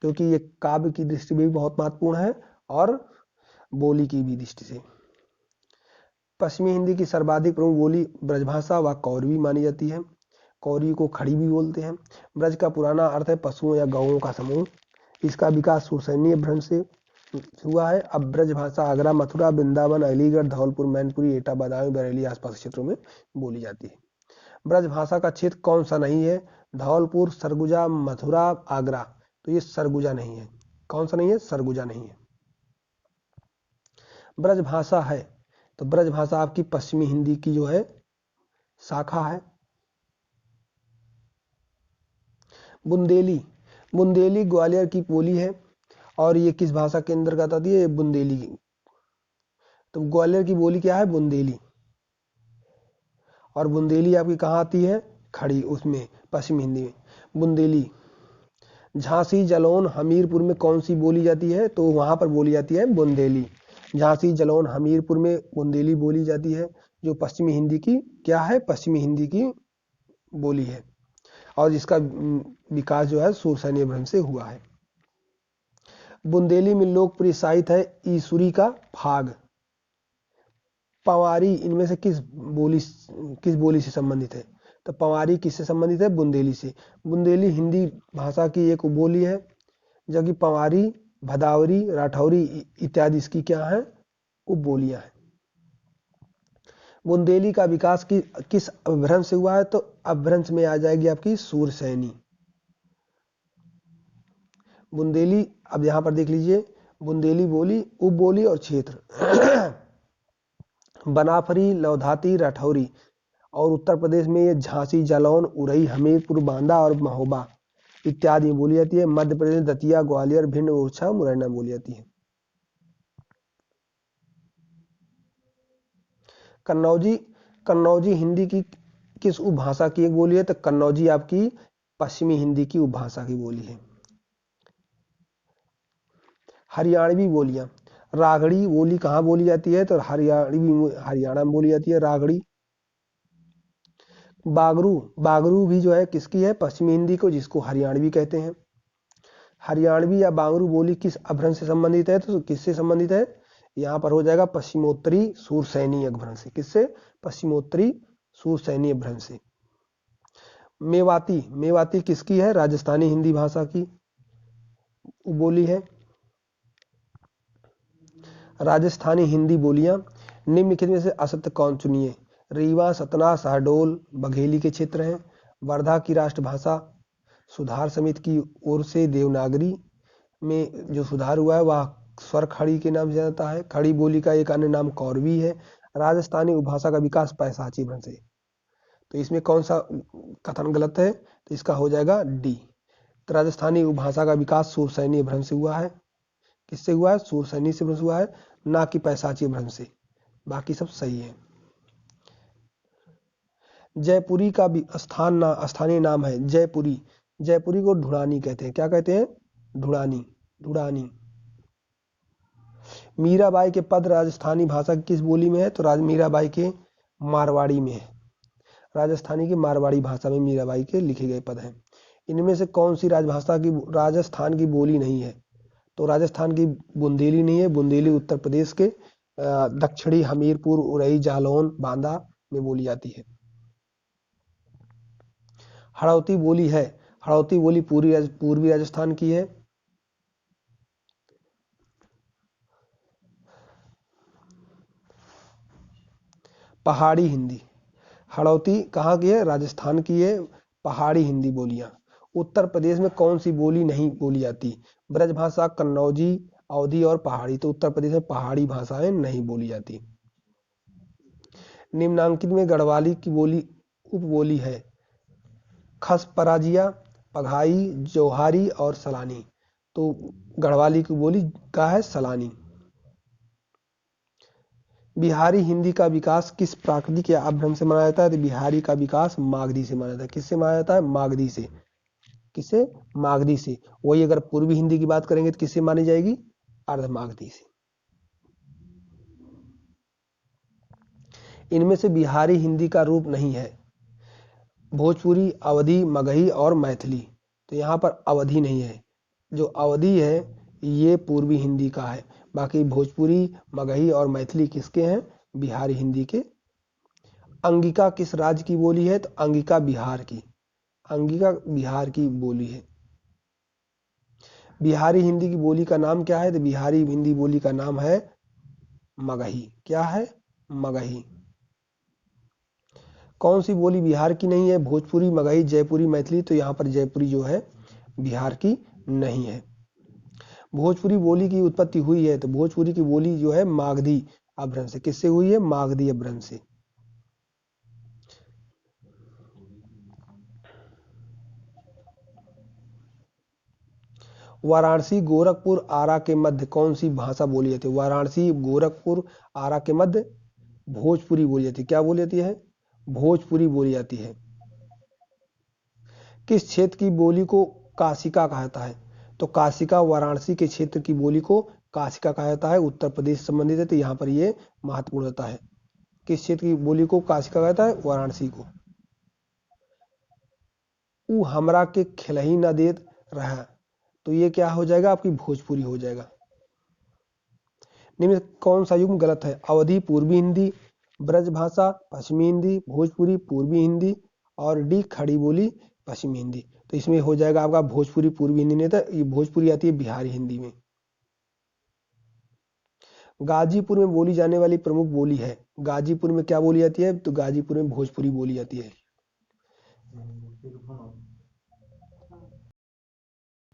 [SPEAKER 1] क्योंकि ये काव्य की दृष्टि में भी बहुत महत्वपूर्ण है और बोली की भी दृष्टि से। पश्चिमी हिंदी की सर्वाधिक प्रमुख बोली ब्रजभाषा व कौरवी मानी जाती है। कौरवी को खड़ी भी बोलते हैं। ब्रज का पुराना अर्थ है पशुओं या गौओं का समूह। इसका विकास सुरसैनी भ्रंश से हुआ है। अब ब्रज भाषा आगरा, मथुरा, वृंदावन, अलीगढ़, धौलपुर, मैनपुरी, एटा, बदायूं, बरेली आसपास क्षेत्रों में बोली जाती है। ब्रज भाषा का क्षेत्र कौन सा नहीं है? धौलपुर, सरगुजा, मथुरा, आगरा। तो ये सरगुजा नहीं है। कौन सा नहीं है? सरगुजा नहीं है। ब्रज भाषा है तो ब्रज भाषा आपकी पश्चिमी हिंदी की जो है शाखा है। बुंदेली ग्वालियर की बोली है और ये किस भाषा के अंतर्गत आती है? बुंदेली की। तो ग्वालियर की बोली क्या है? बुंदेली। और बुंदेली आपकी कहाँ आती है? खड़ी, उसमें पश्चिमी हिंदी में बुंदेली। झांसी, जालौन, हमीरपुर में कौन सी बोली जाती है? तो वहां पर बोली जाती है बुंदेली। झांसी, जालौन, हमीरपुर में बुंदेली बोली जाती है, जो पश्चिमी हिंदी की क्या है? पश्चिमी हिंदी की बोली है और जिसका विकास जो है सुरसैनी भ्रंश से हुआ है। बुंदेली में लोकप्रिय साहित्य है ईसुरी का फाग, पंवारी। इनमें से किस बोली से संबंधित है? तो पंवारी किससे संबंधित है? बुंदेली से। बुंदेली हिंदी भाषा की एक बोली है, जबकि पंवारी, भदावरी, राठौरी इत्यादि इसकी क्या है? उपबोलियां हैं। बुंदेली का विकास किस अपभ्रंश से हुआ है? तो अपभ्रंश में आ जाएगी आपकी सुरसैनी। बुंदेली, अब यहां पर देख लीजिए, बुंदेली बोली, उपबोली और क्षेत्र बनाफरी, लौधाती, राठौरी। और उत्तर प्रदेश में ये झांसी, जालौन, उरई, हमीरपुर, बांदा और महोबा इत्यादि बोली जाती है। मध्य प्रदेश में दतिया, ग्वालियर, भिंड, ओरछा, मुरैना बोली जाती है। कन्नौजी हिंदी की किस उपभाषा की एक बोली है? तो कन्नौजी आपकी पश्चिमी हिंदी की उपभाषा की बोली है। हरियाणवी बोलियां, रागड़ी बोली कहाँ बोली जाती है? तो हरियाणा में बोली जाती है रागड़ी। बागरू भी जो है किसकी है? पश्चिमी हिंदी को, जिसको हरियाणवी कहते हैं। हरियाणवी या बागरू बोली किस अपभ्रंश से संबंधित है? तो किससे संबंधित है? यहाँ पर हो जाएगा पश्चिमोत्तरी सुरसैनी अपभ्रंश से। किससे? पश्चिमोत्तरी सुरसैनी अपभ्रंश से। मेवाती किसकी है? राजस्थानी हिंदी भाषा की बोली है। राजस्थानी हिंदी बोलियां निम्नलिखित में से असत्य कौन चुनिए? रीवा, सतना, शहडोल बघेली के क्षेत्र हैं। वर्धा की राष्ट्रभाषा सुधार समिति की ओर से देवनागरी में जो सुधार हुआ है वह स्वर खड़ी के नाम से जाता है। खड़ी बोली का एक अन्य नाम कौरवी है। राजस्थानी उपभाषा का विकास पैसाची भ्रंश से। तो इसमें कौन सा कथन गलत है? तो इसका हो जाएगा डी। तो राजस्थानी उपभाषा का विकास सुरसैनी भ्रंश से हुआ है। किससे हुआ है? सुरसैनी से भ्रंश हुआ है, ना कि पैसाची भ्रंश से। बाकी सब सही है। जयपुरी का भी स्थानीय नाम है जयपुरी। जयपुरी को ढुड़ानी कहते हैं। क्या कहते हैं? ढुड़ानी। मीराबाई के पद राजस्थानी भाषा की किस बोली में है? तो मीराबाई के मारवाड़ी में है। राजस्थानी की मारवाड़ी भाषा में मीराबाई के लिखे गए पद हैं। इनमें से कौन सी राजस्थान की बोली नहीं है? तो राजस्थान की बुंदेली नहीं है। बुंदेली उत्तर प्रदेश के दक्षिणी हमीरपुर, उरई, जालौन, बांदा में बोली जाती है। हड़ौती बोली है। हड़ौती बोली पूर्वी राजस्थान की है। पहाड़ी हिंदी, हड़ौती कहाँ की है? राजस्थान की है। पहाड़ी हिंदी बोलियां उत्तर प्रदेश में कौन सी बोली नहीं बोली जाती? ब्रजभाषा, कन्नौजी, अवधी और पहाड़ी। तो उत्तर प्रदेश में पहाड़ी भाषाएं नहीं बोली जाती। निम्नांकित में गढ़वाली की बोली उपबोली है। खस पराजिया, पघाई, जौहारी और सलानी। तो गढ़वाली की बोली का है सलानी। बिहारी हिंदी का विकास किस प्राकृतिक या अपभ्रंश से माना जाता है? तो बिहारी का विकास मागधी से माना जाता है। किससे माना जाता है? मागधी से। किससे? मागधी से। वही अगर पूर्वी हिंदी की बात करेंगे तो किससे मानी जाएगी? अर्धमागधी से। इनमें से बिहारी हिंदी का रूप नहीं है। भोजपुरी, अवधी, मगही और मैथिली। तो यहाँ पर अवधी नहीं है। जो अवधी है ये पूर्वी हिंदी का है। बाकी भोजपुरी, मगही और मैथिली किसके हैं? बिहारी हिंदी के। अंगिका किस राज्य की बोली है? तो अंगिका बिहार की। अंगिका बिहार की बोली है। बिहारी हिंदी की बोली का नाम क्या है? तो बिहारी हिंदी बोली का नाम है मगही। क्या है? मगही। कौन सी बोली बिहार की नहीं है? भोजपुरी, मगही, जयपुरी, मैथिली। तो यहाँ पर जयपुरी जो है बिहार की नहीं है। भोजपुरी बोली की उत्पत्ति हुई है तो भोजपुरी की बोली जो है मागधी अपभ्रंश से। किससे हुई है? मागधी अपभ्रंश से। वाराणसी, गोरखपुर, आरा के मध्य कौन सी भाषा बोली जाती है? वाराणसी, गोरखपुर, आरा के मध्य भोजपुरी बोली जाती है। क्या बोली जाती है? भोजपुरी बोली जाती है। किस क्षेत्र की बोली को काशिका कहा जाता है? तो काशिका वाराणसी के क्षेत्र की बोली को काशिका कहा जाता है। उत्तर प्रदेश से संबंधित है तो यहाँ पर ये महत्वपूर्ण होता है। किस क्षेत्र की बोली को काशिका कहा जाता है? वाराणसी को। ऊ हमरा के खिलही न देत रहा। तो ये क्या हो जाएगा? आपकी भोजपुरी हो जाएगा। निम्न कौन सा युग्म गलत है? अवधी पूर्वी हिंदी, ब्रजभाषा पश्चिमी हिंदी, भोजपुरी पूर्वी हिंदी और डी खड़ी बोली पश्चिमी हिंदी। तो इसमें हो जाएगा आपका भोजपुरी पूर्वी हिंदी नहीं था, ये भोजपुरी आती है बिहारी हिंदी में। गाजीपुर में बोली जाने वाली प्रमुख बोली है। गाजीपुर में क्या बोली जाती है? तो गाजीपुर में भोजपुरी बोली जाती है।